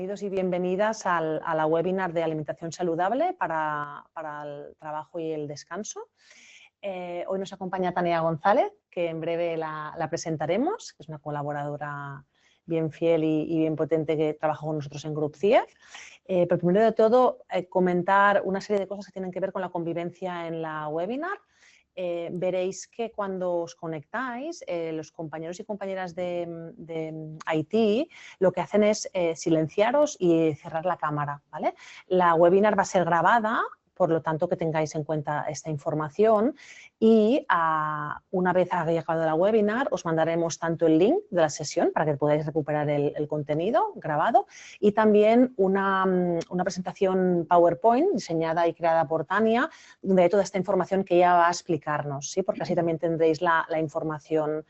Bienvenidos y bienvenidas a la webinar de alimentación saludable para el trabajo y el descanso. Hoy nos acompaña Tania González, que en breve la presentaremos, que es una colaboradora bien fiel y bien potente que trabaja con nosotros en Group CIEF. Pero primero de todo, comentar una serie de cosas que tienen que ver con la convivencia en la webinar. Veréis que cuando os conectáis, los compañeros y compañeras de IT lo que hacen es silenciaros y cerrar la cámara, ¿vale? La webinar va a ser grabada, por lo tanto que tengáis en cuenta esta información y una vez haya acabado la webinar os mandaremos tanto el link de la sesión para que podáis recuperar el contenido grabado y también una presentación PowerPoint diseñada y creada por Tania de toda esta información que ella va a explicarnos, ¿sí? Porque así también tendréis la información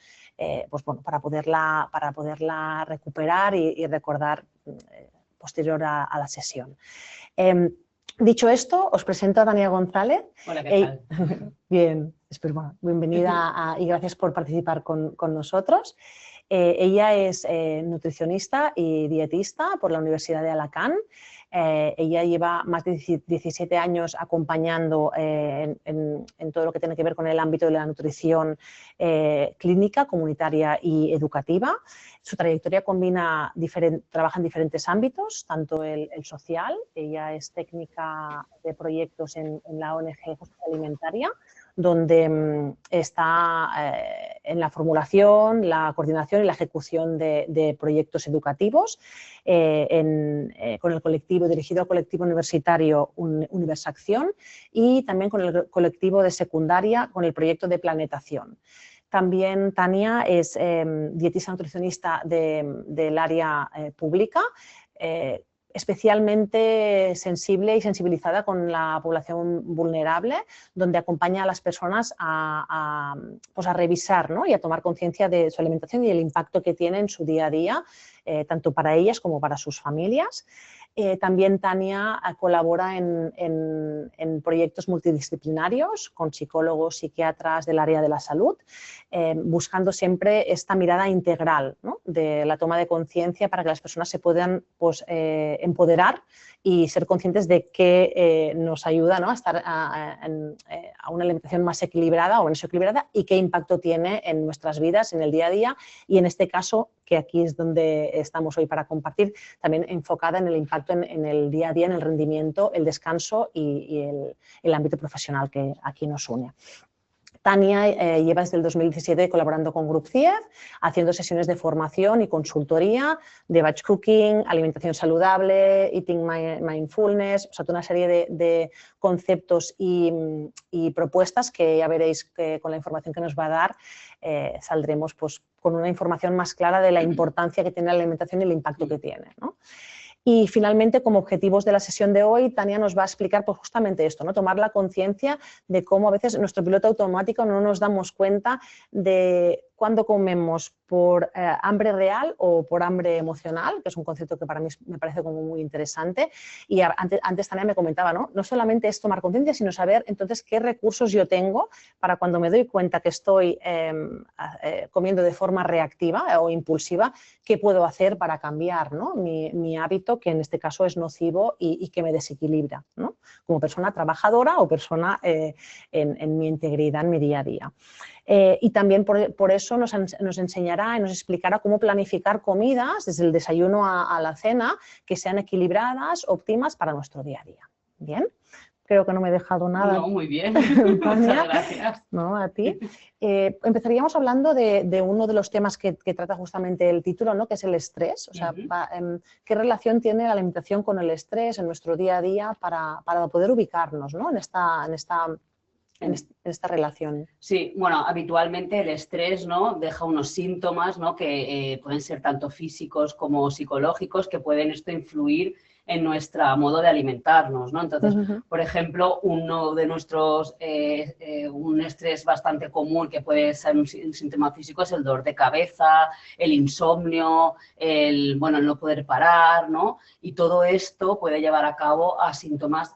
pues bueno, para poderla recuperar y recordar posterior a la sesión. Dicho esto, os presento a Tania González. Hola, ¿qué tal? Bien, bueno, bienvenida y gracias por participar con nosotros. Ella es nutricionista y dietista por la Universidad de Alacant. Ella lleva más de 17 años acompañando en todo lo que tiene que ver con el ámbito de la nutrición clínica, comunitaria y educativa. Su trayectoria trabaja en diferentes ámbitos, tanto el social, ella es técnica de proyectos en la ONG Justicia Alimentaria, donde está en la formulación, la coordinación y la ejecución de proyectos educativos con el colectivo, dirigido al colectivo universitario Universacción y también con el colectivo de secundaria con el proyecto de planetación. También Tania es dietista nutricionista del área pública, especialmente sensible y sensibilizada con la población vulnerable, donde acompaña a las personas a revisar, ¿no? Y a tomar conciencia de su alimentación y el impacto que tiene en su día a día, tanto para ellas como para sus familias. También Tania colabora en proyectos multidisciplinarios con psicólogos, psiquiatras del área de la salud, buscando siempre esta mirada integral, ¿no? De la toma de conciencia para que las personas se puedan empoderar y ser conscientes de que nos ayuda, ¿no? A estar a una alimentación más equilibrada o menos equilibrada y qué impacto tiene en nuestras vidas, en el día a día y en este caso, que aquí es donde estamos hoy para compartir, también enfocada en el impacto en el día a día, en el rendimiento, el descanso y el ámbito profesional que aquí nos une. Tania lleva desde el 2017 colaborando con Group CIEF, haciendo sesiones de formación y consultoría de batch cooking, alimentación saludable, eating mindfulness, o sea, toda una serie de conceptos y propuestas que ya veréis que con la información que nos va a dar saldremos pues, con una información más clara de la importancia que tiene la alimentación y el impacto que tiene, ¿no? Y finalmente, como objetivos de la sesión de hoy, Tania nos va a explicar pues, justamente esto, ¿no? Tomar la conciencia de cómo a veces en nuestro piloto automático no nos damos cuenta de cuándo comemos por hambre real o por hambre emocional, que es un concepto que para mí me parece como muy interesante. Y antes Tania me comentaba, ¿no? No solamente es tomar conciencia, sino saber entonces qué recursos yo tengo para cuando me doy cuenta que estoy comiendo de forma reactiva o impulsiva, qué puedo hacer para cambiar, ¿no? mi hábito, que en este caso es nocivo y que me desequilibra, ¿no? Como persona trabajadora o persona en mi integridad, en mi día a día. Y también por eso nos enseñará y nos explicará cómo planificar comidas desde el desayuno a la cena que sean equilibradas, óptimas para nuestro día a día. ¿Bien? Creo que no me he dejado nada. No, muy bien. Muchas gracias. No, a ti. Empezaríamos hablando de uno de los temas que trata justamente el título, ¿no? Que es el estrés. O sea, ¿qué relación tiene la alimentación con el estrés en nuestro día a día para poder ubicarnos, ¿no? en esta relación? Sí, bueno, habitualmente el estrés, ¿no? Deja unos síntomas, ¿no? Que pueden ser tanto físicos como psicológicos, que pueden influir en nuestro modo de alimentarnos, ¿no? Entonces, por ejemplo, uno de nuestros, un estrés bastante común que puede ser un síntoma físico es el dolor de cabeza, el insomnio, el no poder parar, ¿no? Y todo esto puede llevar a cabo a síntomas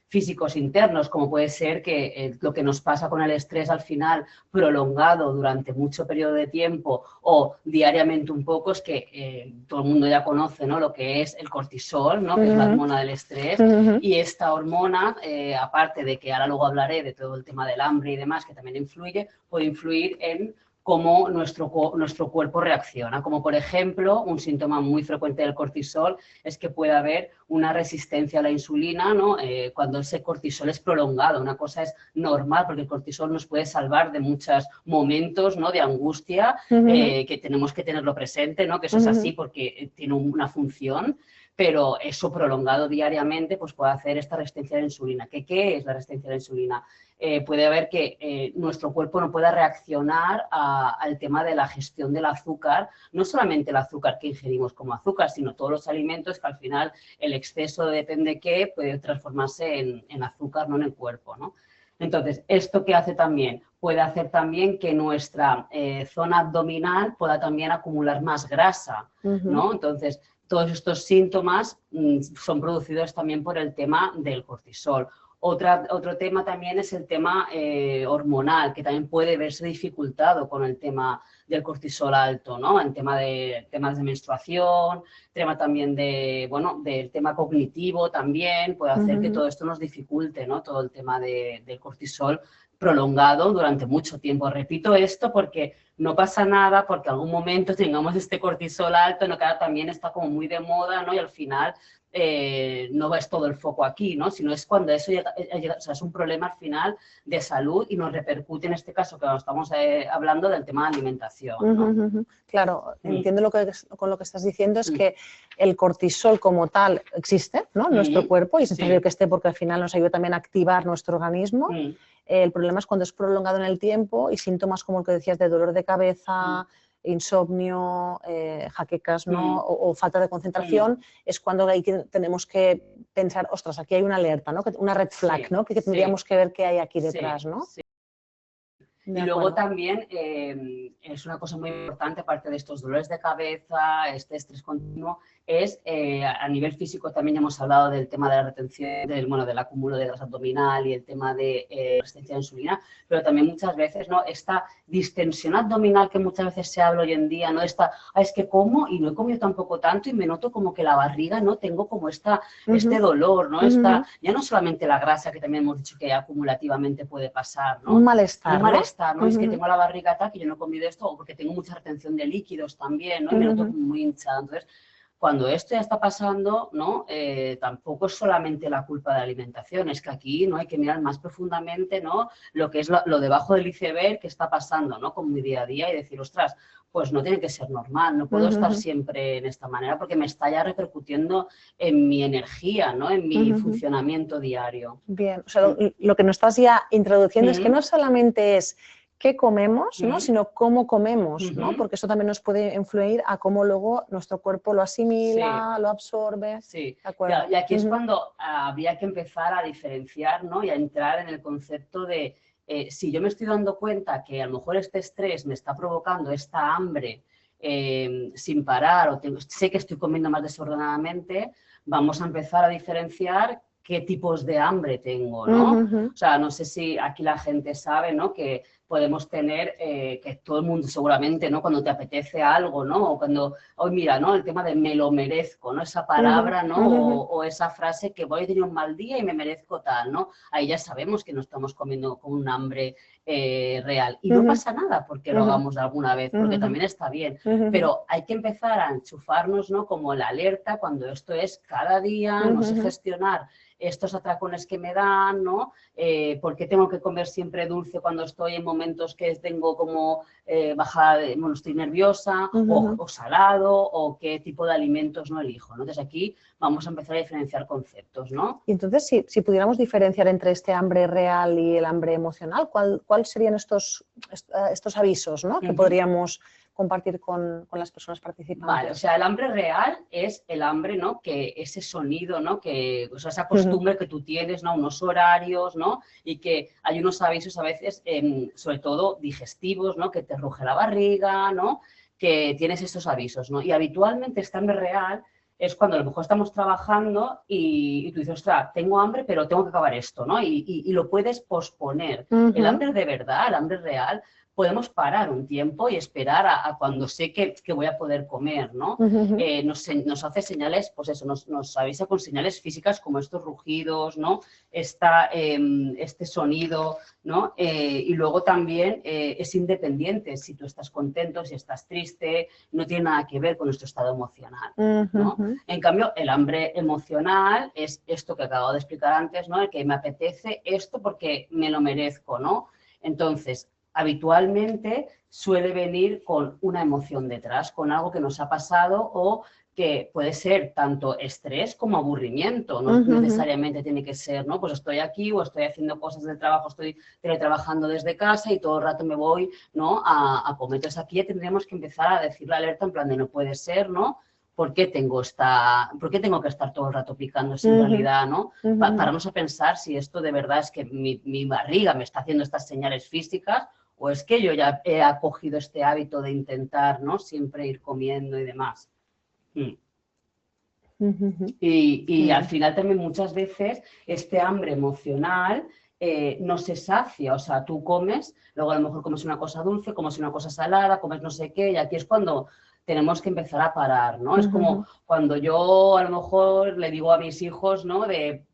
físicos internos, como puede ser que lo que nos pasa con el estrés al final prolongado durante mucho periodo de tiempo o diariamente un poco, es que todo el mundo ya conoce, ¿no?, lo que es el cortisol, ¿no?, que es la hormona del estrés, y esta hormona, aparte de que ahora luego hablaré de todo el tema del hambre y demás, que también influye, puede influir en cómo nuestro cuerpo reacciona. Como por ejemplo, un síntoma muy frecuente del cortisol es que puede haber una resistencia a la insulina, ¿no?, cuando ese cortisol es prolongado. Una cosa es normal, porque el cortisol nos puede salvar de muchos momentos, ¿no?, de angustia, que tenemos que tenerlo presente, ¿no?, que eso es así porque tiene una función, pero eso prolongado diariamente pues puede hacer esta resistencia a la insulina. ¿Qué es la resistencia a la insulina? Puede haber que nuestro cuerpo no pueda reaccionar al tema de la gestión del azúcar, no solamente el azúcar que ingerimos como azúcar, sino todos los alimentos que al final el exceso de depende qué puede transformarse en azúcar, no en el cuerpo, ¿no? Entonces, ¿esto qué hace también? Puede hacer también que nuestra zona abdominal pueda también acumular más grasa, ¿no? Entonces, todos estos síntomas son producidos también por el tema del cortisol. Otro tema también es el tema hormonal, que también puede verse dificultado con el tema del cortisol alto, ¿no? En temas de menstruación, tema también del tema cognitivo también, puede hacer que todo esto nos dificulte, ¿no?, todo el tema del cortisol prolongado durante mucho tiempo. Repito esto porque no pasa nada, porque en algún momento tengamos este cortisol alto, ¿no?, que ahora también está como muy de moda, ¿no?, y al final no es todo el foco aquí, ¿no?, sino es cuando eso llega, o sea, es un problema al final de salud y nos repercute en este caso que estamos hablando del tema de alimentación, ¿no? Claro, entiendo con lo que estás diciendo es que el cortisol como tal existe, ¿no?, en nuestro cuerpo y es necesario que esté porque al final nos ayuda también a activar nuestro organismo. El problema es cuando es prolongado en el tiempo y síntomas como el que decías de dolor de cabeza, insomnio, jaquecas, ¿no?, o falta de concentración, es cuando tenemos que pensar, ostras, aquí hay una alerta, ¿no?, una red flag, ¿no?, que tendríamos que ver qué hay aquí detrás, ¿no? Y luego también es una cosa muy importante, aparte de estos dolores de cabeza, este estrés continuo, es a nivel físico también hemos hablado del tema de la retención, del acúmulo de grasa abdominal y el tema de resistencia a la insulina, pero también muchas veces, ¿no?, esta distensión abdominal que muchas veces se habla hoy en día, ¿no?, es que como y no he comido tampoco tanto y me noto como que la barriga, ¿no?, tengo como este dolor, ¿no?, ya no solamente la grasa, que también hemos dicho que acumulativamente puede pasar, ¿no? Un malestar, ¿no? Es que tengo la barriga tal, que yo no he comido esto, o porque tengo mucha retención de líquidos también, ¿no?, y me noto como muy hinchada. Entonces, cuando esto ya está pasando, ¿no?, tampoco es solamente la culpa de la alimentación, es que aquí, ¿no?, hay que mirar más profundamente, ¿no?, lo que es lo debajo del iceberg que está pasando, ¿no?, con mi día a día y decir, ostras, pues no tiene que ser normal, no puedo estar siempre en esta manera porque me está ya repercutiendo en mi energía, ¿no?, en mi funcionamiento diario. Bien, o sea, lo que nos estás ya introduciendo es que no solamente es qué comemos, ¿no?, sino cómo comemos, ¿no?, porque eso también nos puede influir a cómo luego nuestro cuerpo lo asimila, lo absorbe. Sí, ¿De acuerdo? y aquí es cuando habría que empezar a diferenciar, ¿no?, y a entrar en el concepto de si yo me estoy dando cuenta que a lo mejor este estrés me está provocando esta hambre sin parar, o sé que estoy comiendo más desordenadamente, vamos a empezar a diferenciar qué tipos de hambre tengo, ¿no? O sea, no sé si aquí la gente sabe, ¿no?, que podemos tener, que todo el mundo seguramente, ¿no?, cuando te apetece algo, ¿no?, o cuando, hoy mira, ¿no?, el tema de me lo merezco, ¿no?, esa palabra, ¿no?, o esa frase que voy a tener un mal día y me merezco tal, ¿no? Ahí ya sabemos que no estamos comiendo con un hambre real. Y no pasa nada porque lo hagamos alguna vez, porque también está bien. Pero hay que empezar a enchufarnos, ¿no?, como la alerta cuando esto es cada día, no sé gestionar estos atracones que me dan, ¿no? ¿Por qué tengo que comer siempre dulce cuando estoy en momentos que tengo como bajada, estoy nerviosa, o salado, o qué tipo de alimentos no elijo, ¿no? Entonces aquí vamos a empezar a diferenciar conceptos, ¿no? Y entonces, si pudiéramos diferenciar entre este hambre real y el hambre emocional, ¿cuál serían estos avisos, ¿no?, que podríamos compartir con las personas participantes? Vale, o sea, el hambre real es el hambre, ¿no?, que ese sonido, ¿no?, que, o sea, esa costumbre que tú tienes, ¿no?, unos horarios, ¿no?, y que hay unos avisos a veces, sobre todo digestivos, ¿no?, que te ruge la barriga, ¿no?, que tienes estos avisos, ¿no? Y habitualmente este hambre real es cuando a lo mejor estamos trabajando y tú dices, ostras, tengo hambre, pero tengo que acabar esto, ¿no? Y lo puedes posponer. El hambre de verdad, el hambre real, podemos parar un tiempo y esperar a cuando sé que voy a poder comer, ¿no? Nos hace señales, pues eso, nos avisa con señales físicas como estos rugidos, ¿no? Este sonido, ¿no? Y luego también es independiente si tú estás contento, si estás triste, no tiene nada que ver con nuestro estado emocional, ¿no? En cambio, el hambre emocional es esto que acabo de explicar antes, ¿no? El que me apetece esto porque me lo merezco, ¿no? Entonces, habitualmente suele venir con una emoción detrás, con algo que nos ha pasado o que puede ser tanto estrés como aburrimiento, no necesariamente tiene que ser, ¿no? Pues estoy aquí o estoy haciendo cosas del trabajo, estoy teletrabajando desde casa y todo el rato me voy, ¿no? a comer. Entonces aquí ya tendríamos que empezar a decir la alerta en plan de no puede ser, ¿no? ¿Por qué tengo que estar todo el rato picándose en realidad, ¿no? Pararnos a pensar si esto de verdad es que mi barriga me está haciendo estas señales físicas o es que yo ya he acogido este hábito de intentar, ¿no? Siempre ir comiendo y demás. Y al final también muchas veces este hambre emocional no se sacia, o sea, tú comes, luego a lo mejor comes una cosa dulce, comes una cosa salada, comes no sé qué, y aquí es cuando tenemos que empezar a parar, ¿no? Es como cuando yo a lo mejor le digo a mis hijos, ¿no?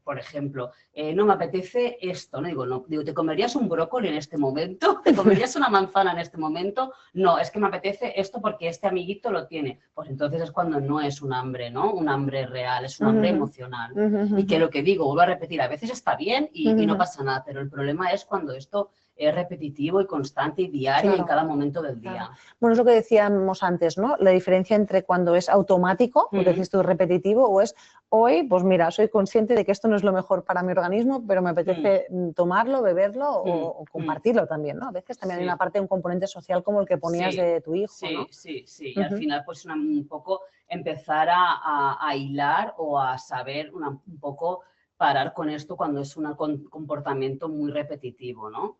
Por ejemplo, no me apetece esto, ¿no? Digo, ¿te comerías un brócoli en este momento? ¿Te comerías una manzana en este momento? No, es que me apetece esto porque este amiguito lo tiene. Pues entonces es cuando no es un hambre, ¿no? Un hambre real, es un hambre emocional. Y que lo que digo, vuelvo a repetir, a veces está bien y no pasa nada, pero el problema es cuando esto es repetitivo y constante y diario en cada momento del día. Bueno, es lo que decíamos antes, ¿no? La diferencia entre cuando es automático, porque decís tú repetitivo, o es hoy, pues mira, soy consciente de que esto no es lo mejor para mi organismo, pero me apetece tomarlo, beberlo o compartirlo también, ¿no? A veces también hay una parte, un componente social como el que ponías de tu hijo, ¿no? Sí. Y al final, pues un poco empezar a hilar o a saber un poco parar con esto cuando es un comportamiento muy repetitivo, ¿no?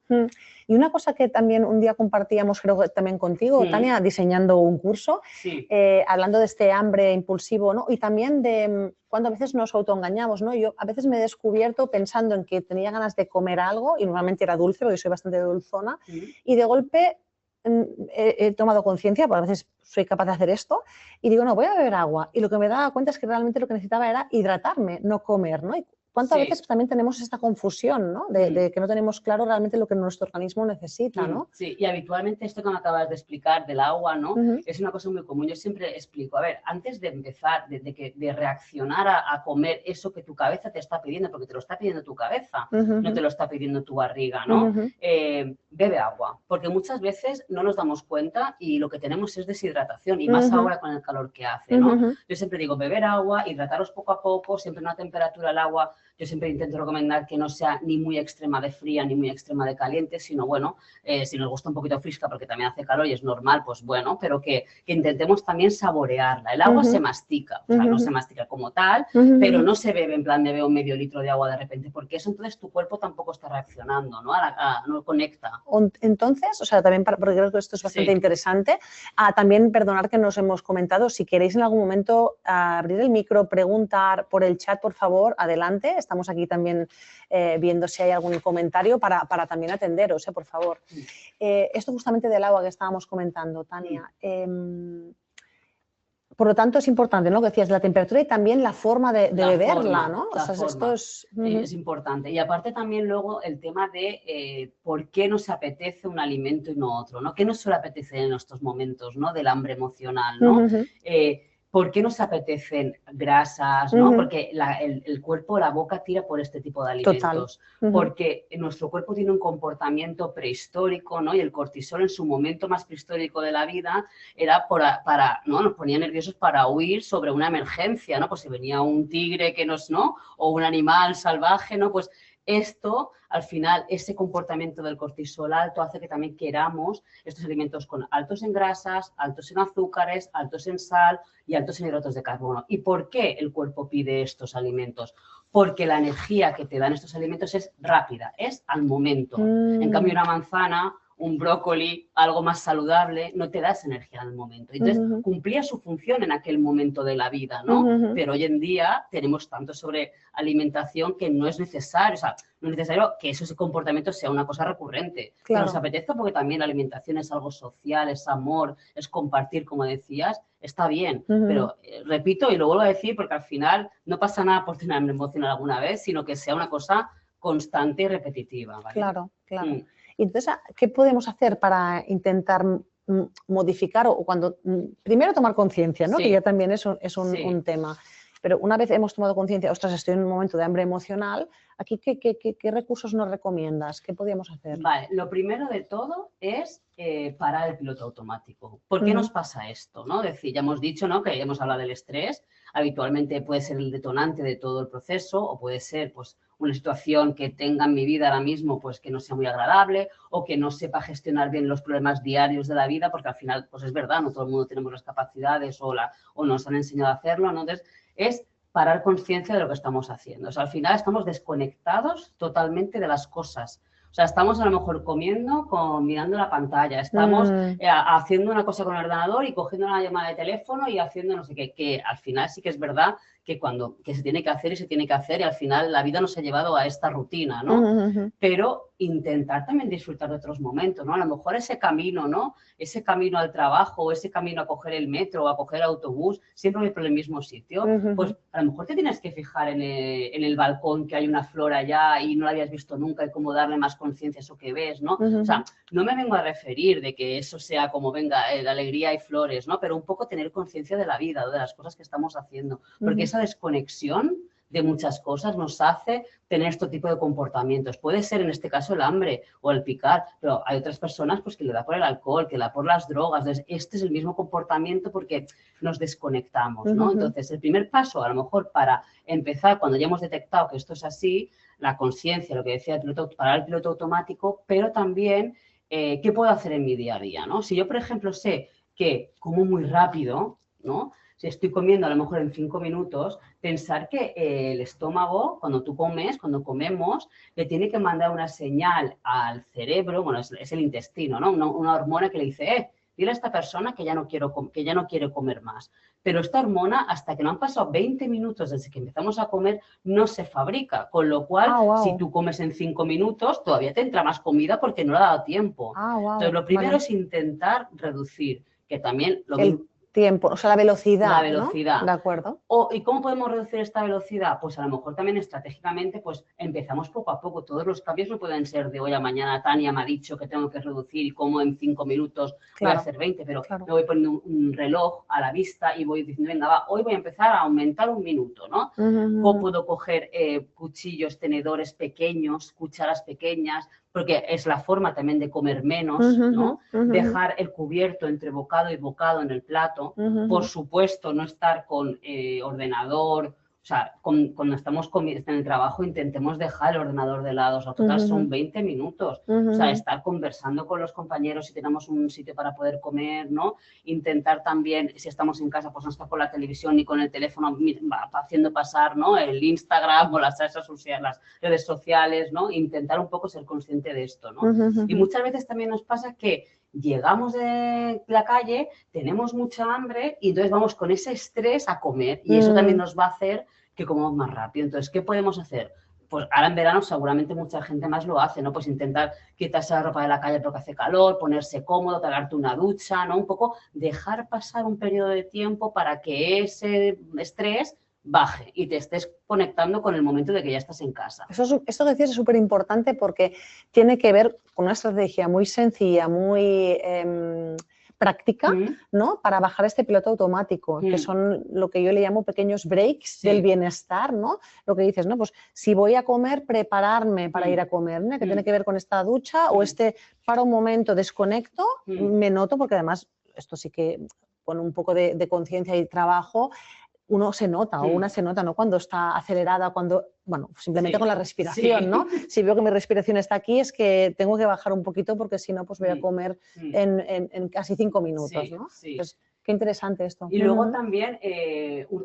Y una cosa que también un día compartíamos, creo que también contigo, Tania, diseñando un curso, hablando de este hambre impulsivo, ¿no? Y también de cuando a veces nos autoengañamos, ¿no? Yo a veces me he descubierto pensando en que tenía ganas de comer algo y normalmente era dulce, porque soy bastante dulzona, y de golpe he tomado conciencia, porque a veces soy capaz de hacer esto, y digo, no, voy a beber agua. Y lo que me daba cuenta es que realmente lo que necesitaba era hidratarme, no comer, ¿no? Y cuántas veces también tenemos esta confusión, ¿no? De que no tenemos claro realmente lo que nuestro organismo necesita, ¿no? Sí, y habitualmente esto que me acabas de explicar del agua, ¿no? Es una cosa muy común. Yo siempre explico, a ver, antes de empezar, de reaccionar a comer eso que tu cabeza te está pidiendo, porque te lo está pidiendo tu cabeza, no te lo está pidiendo tu barriga, ¿no? Bebe agua, porque muchas veces no nos damos cuenta y lo que tenemos es deshidratación, y más ahora con el calor que hace, ¿no? Yo siempre digo, beber agua, hidrataros poco a poco, siempre una temperatura al agua. Yo siempre intento recomendar que no sea ni muy extrema de fría ni muy extrema de caliente, sino bueno, si nos gusta un poquito fresca porque también hace calor y es normal, pues bueno, pero que intentemos también saborearla. El agua se mastica, o sea, no se mastica como tal, pero no se bebe en plan me bebo medio litro de agua de repente, porque eso entonces tu cuerpo tampoco está reaccionando, ¿no? No conecta. Entonces, o sea, también porque creo que esto es bastante interesante, también perdonar que nos hemos comentado, si queréis en algún momento abrir el micro, preguntar por el chat, por favor, adelante. Estamos aquí también viendo si hay algún comentario para también atenderos, por favor. Esto justamente del agua que estábamos comentando, Tania. Por lo tanto, es importante, ¿no? Que decías, la temperatura y también la forma de beberla, ¿no? O sea, esto es importante. Y aparte también luego el tema de por qué nos apetece un alimento y no otro, ¿no? ¿Qué nos suele apetecer en estos momentos, ¿no? Del hambre emocional, ¿no? ¿Por qué nos apetecen grasas? ¿No? Porque el cuerpo, la boca tira por este tipo de alimentos. Porque nuestro cuerpo tiene un comportamiento prehistórico, ¿no? Y el cortisol en su momento más prehistórico de la vida era ¿no? Nos ponía nerviosos para huir sobre una emergencia, ¿no? Pues si venía un tigre que ¿no? O un animal salvaje, ¿no? Pues esto, al final, ese comportamiento del cortisol alto hace que también queramos estos alimentos con altos en grasas, altos en azúcares, altos en sal y altos en hidratos de carbono. ¿Y por qué el cuerpo pide estos alimentos? Porque la energía que te dan estos alimentos es rápida, es al momento. En cambio, una manzana, un brócoli, algo más saludable, no te da esa energía en el momento. Entonces, cumplía su función en aquel momento de la vida, ¿no? Pero hoy en día tenemos tanto sobre alimentación que no es necesario, o sea, no es necesario que ese comportamiento sea una cosa recurrente. Que nos apetezca porque también la alimentación es algo social, es amor, es compartir, como decías, está bien. Pero repito y lo vuelvo a decir porque al final no pasa nada por tener hambre emocional alguna vez, sino que sea una cosa constante y repetitiva, ¿vale? Claro, claro. Y entonces, ¿qué podemos hacer para intentar modificar o cuando primero tomar conciencia, ¿no? Que ya también es un tema. Pero una vez hemos tomado conciencia, ostras, estoy en un momento de hambre emocional, aquí ¿qué recursos nos recomiendas? ¿Qué podríamos hacer? Vale, lo primero de todo es parar el piloto automático. ¿Por qué nos pasa esto? ¿No? Es decir, ya hemos dicho, ¿no?, que hemos hablado del estrés. Habitualmente puede ser el detonante de todo el proceso o puede ser pues, una situación que tenga en mi vida ahora mismo pues, que no sea muy agradable o que no sepa gestionar bien los problemas diarios de la vida, porque al final pues, es verdad, no todo el mundo tenemos las capacidades o nos han enseñado a hacerlo, ¿no? Entonces, es parar conciencia de lo que estamos haciendo. O sea, al final estamos desconectados totalmente de las cosas. O sea, estamos a lo mejor comiendo, mirando la pantalla, estamos haciendo una cosa con el ordenador y cogiendo una llamada de teléfono y haciendo no sé qué, que al final sí que es verdad que se tiene que hacer y se tiene que hacer y al final la vida nos ha llevado a esta rutina, ¿no? Pero intentar también disfrutar de otros momentos, ¿no? A lo mejor ese camino, ¿no? Ese camino al trabajo o ese camino a coger el metro o a coger el autobús, siempre voy por el mismo sitio, pues a lo mejor te tienes que fijar en el balcón que hay una flor allá y no la habías visto nunca y cómo darle más conciencia a eso que ves, ¿no? O sea, no me vengo a referir de que eso sea como, venga, la alegría y flores, ¿no? Pero un poco tener conciencia de la vida, de las cosas que estamos haciendo, porque esa desconexión de muchas cosas nos hace tener este tipo de comportamientos. Puede ser en este caso el hambre o el picar, pero hay otras personas pues, que le da por el alcohol, que le da por las drogas. Entonces, este es el mismo comportamiento porque nos desconectamos, ¿no? Entonces, el primer paso, a lo mejor para empezar, cuando ya hemos detectado que esto es así, la conciencia, lo que decía el piloto, parar el piloto automático, pero también qué puedo hacer en mi día a día, ¿no? Si yo, por ejemplo, sé que como muy rápido, ¿no? Si estoy comiendo a lo mejor en 5 minutos, pensar que el estómago, cuando comemos, le tiene que mandar una señal al cerebro, bueno, es el intestino, ¿no? Una hormona que le dice, dile a esta persona que ya no quiere comer más. Pero esta hormona, hasta que no han pasado 20 minutos desde que empezamos a comer, no se fabrica. Con lo cual, si tú comes en 5 minutos, todavía te entra más comida porque no le ha dado tiempo. Entonces, lo primero es intentar reducir, que también lo mismo. Tiempo, o sea, la velocidad. La velocidad. ¿No? De acuerdo. ¿Y cómo podemos reducir esta velocidad? Pues a lo mejor también estratégicamente, pues empezamos poco a poco. Todos los cambios no pueden ser de hoy a mañana. Tania me ha dicho que tengo que reducir y como en 5 minutos voy a hacer 20, pero me voy poniendo un reloj a la vista y voy diciendo, venga, va, hoy voy a empezar a aumentar 1 minuto, ¿no? O puedo coger cuchillos, tenedores pequeños, cucharas pequeñas, porque es la forma también de comer menos, ¿no? Dejar el cubierto entre bocado y bocado en el plato. Por supuesto, no estar con ordenador. O sea, cuando estamos en el trabajo intentemos dejar el ordenador de lado. O sea, total son 20 minutos. O sea, estar conversando con los compañeros si tenemos un sitio para poder comer, ¿no? Intentar también, si estamos en casa, pues no estar con la televisión ni con el teléfono haciendo pasar, ¿no? El Instagram o las redes sociales, ¿no? Intentar un poco ser consciente de esto, ¿no? Y muchas veces también nos pasa que llegamos de la calle, tenemos mucha hambre y entonces vamos con ese estrés a comer y eso también nos va a hacer que comamos más rápido. Entonces, ¿qué podemos hacer? Pues ahora en verano seguramente mucha gente más lo hace, ¿no? Pues intentar quitarse la ropa de la calle porque hace calor, ponerse cómodo, pegarte una ducha, ¿no? Un poco dejar pasar un periodo de tiempo para que ese estrés baje y te estés conectando con el momento de que ya estás en casa. Esto que decías es súper importante porque tiene que ver con una estrategia muy sencilla, muy práctica, ¿no? Para bajar este piloto automático, que son lo que yo le llamo pequeños breaks del bienestar, ¿no? Lo que dices, ¿no? Pues si voy a comer, prepararme para ir a comer, ¿no? Que tiene que ver con esta ducha o para un momento desconecto, me noto, porque además esto sí que con un poco de conciencia y trabajo, uno se nota o una se nota, ¿no? Cuando está acelerada, bueno, simplemente con la respiración, ¿no? Si veo que mi respiración está aquí es que tengo que bajar un poquito porque si no, pues voy a comer en casi 5 minutos, ¿no? Sí. Pues, Qué interesante esto. Y luego también,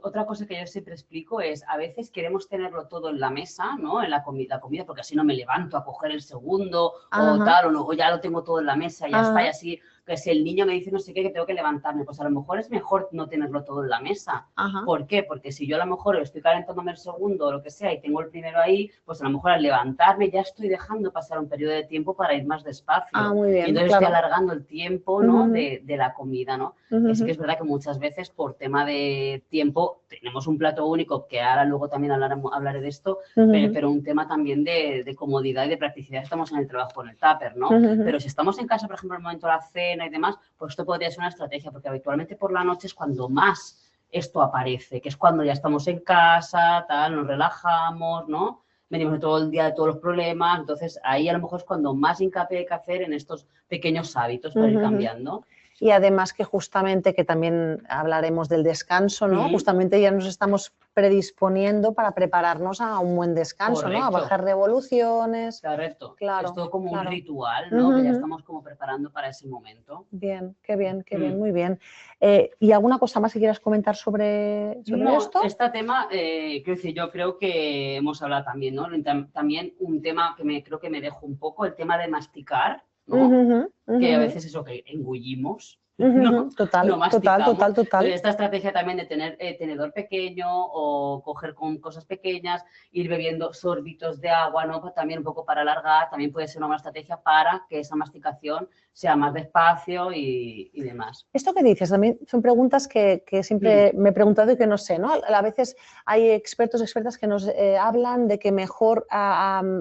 otra cosa que yo siempre explico es, a veces queremos tenerlo todo en la mesa, ¿no? En la comida, porque así no me levanto a coger el segundo o tal, o, no, o ya lo tengo todo en la mesa, ya está, y así, que si el niño me dice no sé qué, que tengo que levantarme, pues a lo mejor es mejor no tenerlo todo en la mesa. ¿Por qué? Porque si yo a lo mejor estoy calentándome el segundo o lo que sea y tengo el primero ahí, pues a lo mejor al levantarme ya estoy dejando pasar un periodo de tiempo para ir más despacio. Muy bien, y entonces estoy alargando el tiempo, ¿no? de la comida, ¿no? Que sí que es verdad que muchas veces por tema de tiempo tenemos un plato único, que ahora luego también hablaré de esto, pero un tema también de comodidad y de practicidad. Estamos en el trabajo con el tupper, ¿no? Pero si estamos en casa, por ejemplo, en el momento de la cena y demás, pues esto podría ser una estrategia, porque habitualmente por la noche es cuando más esto aparece, que es cuando ya estamos en casa, tal, nos relajamos, ¿no? Venimos de todo el día de todos los problemas, entonces ahí a lo mejor es cuando más hincapié hay que hacer en estos pequeños hábitos para ir cambiando. Y además que justamente, que también hablaremos del descanso, ¿no? Justamente ya nos estamos predisponiendo para prepararnos a un buen descanso, ¿no? A bajar revoluciones. Correcto. Claro, es todo como un ritual, ¿no? Que ya estamos como preparando para ese momento. Bien, qué bien, muy bien. ¿Y alguna cosa más que quieras comentar sobre esto? Este tema, quiero decir, yo creo que hemos hablado también, ¿no? También un tema que creo que me dejo un poco, el tema de masticar, ¿no? Que a veces eso que engullimos, ¿no? Total. Entonces, esta estrategia también de tener tenedor pequeño o coger con cosas pequeñas, ir bebiendo sorbitos de agua, ¿no? Pues también un poco para alargar, también puede ser una buena estrategia para que esa masticación sea más despacio y demás. Esto que dices también son preguntas que siempre me he preguntado y que no sé, ¿no? A veces hay expertas que nos hablan de que mejor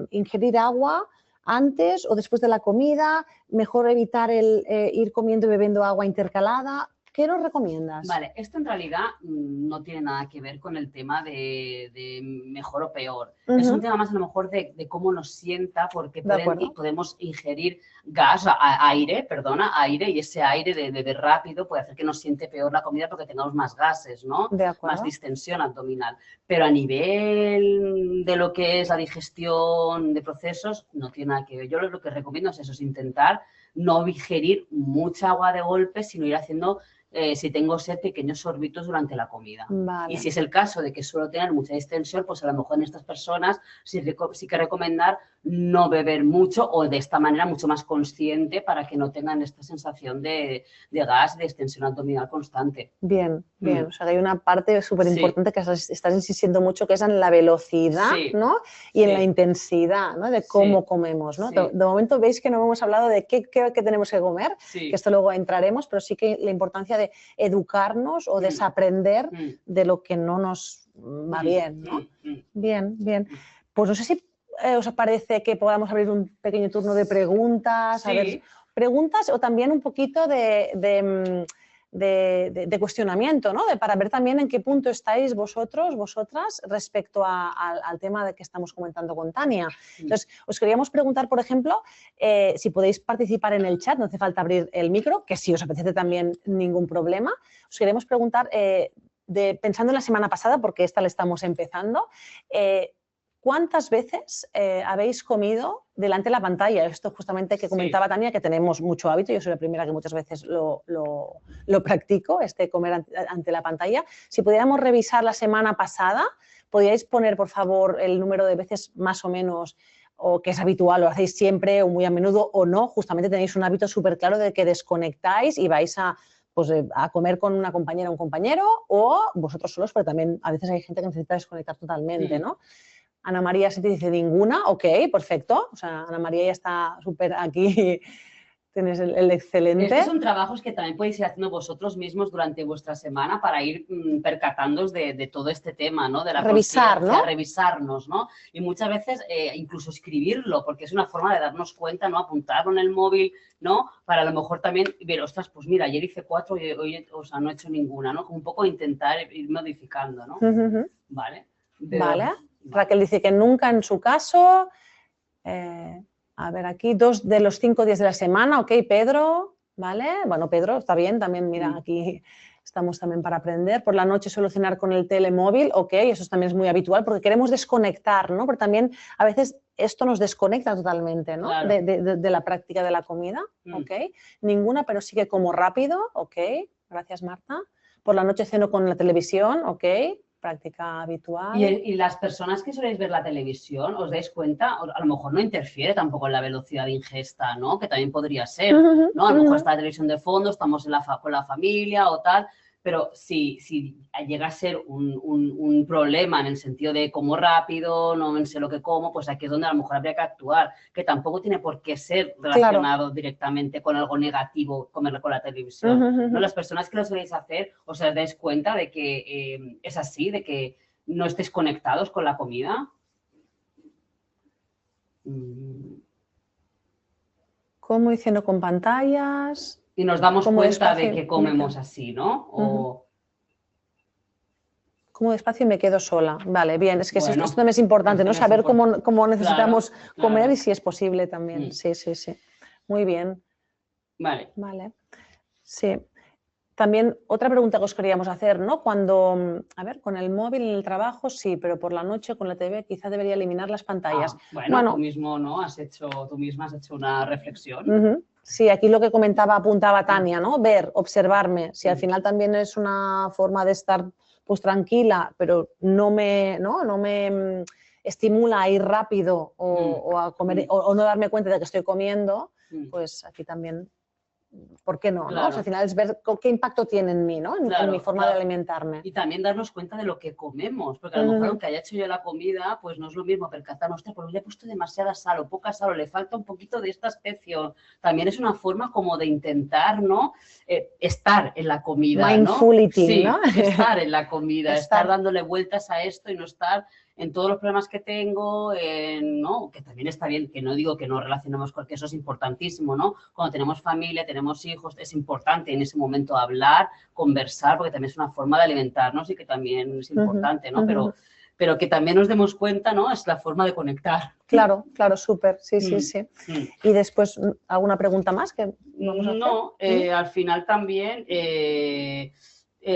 ingerir agua antes o después de la comida, mejor evitar el ir comiendo y bebiendo agua intercalada. ¿Qué nos recomiendas? Vale, esto en realidad no tiene nada que ver con el tema de mejor o peor. Es un tema más a lo mejor de cómo nos sienta, porque podemos ingerir aire, y ese aire de beber rápido puede hacer que nos siente peor la comida porque tengamos más gases, ¿no? Más distensión abdominal. Pero a nivel de lo que es la digestión de procesos, no tiene nada que ver. Yo lo que recomiendo es eso, es intentar no digerir mucha agua de golpe, sino ir haciendo, si tengo sed, pequeños sorbitos durante la comida. Vale. Y si es el caso de que suelo tener mucha distensión, pues a lo mejor en estas personas sí que recomendar no beber mucho o de esta manera mucho más consciente para que no tengan esta sensación de gas, de extensión abdominal constante. Bien. O sea, que hay una parte súper importante que estás insistiendo mucho, que es en la velocidad, ¿no? Y en la intensidad, ¿no? De cómo comemos, ¿no? De momento veis que no hemos hablado de qué tenemos que comer, que esto luego entraremos, pero sí que la importancia de educarnos o desaprender de lo que no nos va bien, ¿no? Bien. Pues no sé si os parece que podamos abrir un pequeño turno de preguntas, a ver, preguntas o también un poquito de cuestionamiento, ¿no? Para ver también en qué punto estáis vosotras respecto al tema de que estamos comentando con Tania. Entonces, os queríamos preguntar, por ejemplo, si podéis participar en el chat, no hace falta abrir el micro, que si os apetece también ningún problema. Os queríamos preguntar, pensando en la semana pasada, porque esta la estamos empezando, ¿cuántas veces habéis comido delante de la pantalla? Esto justamente que comentaba Tania, que tenemos mucho hábito, yo soy la primera que muchas veces lo practico, comer ante la pantalla. Si pudiéramos revisar la semana pasada, ¿podríais poner, por favor, el número de veces más o menos, o que es habitual, lo hacéis siempre o muy a menudo o no? Justamente tenéis un hábito súper claro de que desconectáis y vais a comer con una compañera o un compañero o vosotros solos, pero también a veces hay gente que necesita desconectar totalmente, ¿no? Ana María se te dice ninguna, ok, perfecto. O sea, Ana María ya está súper aquí, tienes el excelente. Estos son trabajos que también podéis ir haciendo vosotros mismos durante vuestra semana para ir percatándoos de todo este tema, ¿no? De la revisarnos, ¿no? Y muchas veces incluso escribirlo, porque es una forma de darnos cuenta, ¿no? Apuntarlo en el móvil, ¿no? Para a lo mejor también ver, ostras, pues mira, ayer hice 4 y hoy, no he hecho ninguna, ¿no? Como un poco intentar ir modificando, ¿no? Vale. Vale. Raquel dice que nunca en su caso. A ver, aquí 2 de los 5 días de la semana, ok, Pedro, ¿vale? Bueno, Pedro, está bien, también, mira, aquí estamos también para aprender. Por la noche suelo cenar con el telemóvil, ok, eso también es muy habitual porque queremos desconectar, ¿no? Pero también a veces esto nos desconecta totalmente, ¿no? Claro. De la práctica de la comida, ok. Ninguna, pero sí que como rápido, ok. Gracias, Marta. Por la noche ceno con la televisión, ok, práctica habitual. Y las personas que soléis ver la televisión, ¿os dais cuenta? A lo mejor no interfiere tampoco en la velocidad de ingesta, ¿no? Que también podría ser, ¿no? A lo mejor está la televisión de fondo, estamos con la familia o tal, pero si llega a ser un problema en el sentido de como rápido, no sé lo que como, pues aquí es donde a lo mejor habría que actuar, que tampoco tiene por qué ser relacionado directamente con algo negativo comerlo con la televisión. ¿No? Las personas que lo soléis hacer, ¿os dais cuenta de que es así, de que no estéis conectados con la comida? Como diciendo con pantallas. Y nos damos cuenta de que comemos así, ¿no? Como despacio y me quedo sola. Vale, bien, es que bueno, esto también es importante, ¿no? Saber cómo necesitamos comer y si es posible también. Sí. Muy bien. Vale. Sí. También otra pregunta que os queríamos hacer, ¿no? Cuando, a ver, con el móvil en el trabajo sí, pero por la noche con la TV quizá debería eliminar las pantallas. Bueno, tú misma has hecho una reflexión. Sí, aquí lo que apuntaba Tania, ¿no? Ver, observarme. Si al final también es una forma de estar pues tranquila, pero no me estimula a ir rápido o a comer o no darme cuenta de que estoy comiendo, pues aquí también, ¿por qué no? Claro. ¿No? O sea, al final es ver qué impacto tiene en mí, ¿no? En mi forma de alimentarme. Y también darnos cuenta de lo que comemos, porque a lo mejor aunque haya hecho yo la comida, pues no es lo mismo percatarnos, pues le he puesto demasiada sal o poca sal o le falta un poquito de esta especie. También es una forma como de intentar, ¿no? Estar en la comida, Mindful eating, sí, ¿no? Estar en la comida, estar dándole vueltas a esto y no estar en todos los problemas que tengo, ¿no? Que también está bien, que no digo que no relacionemos porque eso es importantísimo, ¿no? Cuando tenemos familia, tenemos hijos, es importante en ese momento hablar, conversar, porque también es una forma de alimentarnos y que también es importante, ¿no? Pero que también nos demos cuenta, ¿no? Es la forma de conectar. Claro, súper, sí. Y después, ¿alguna pregunta más que vamos a hacer? No, al final también,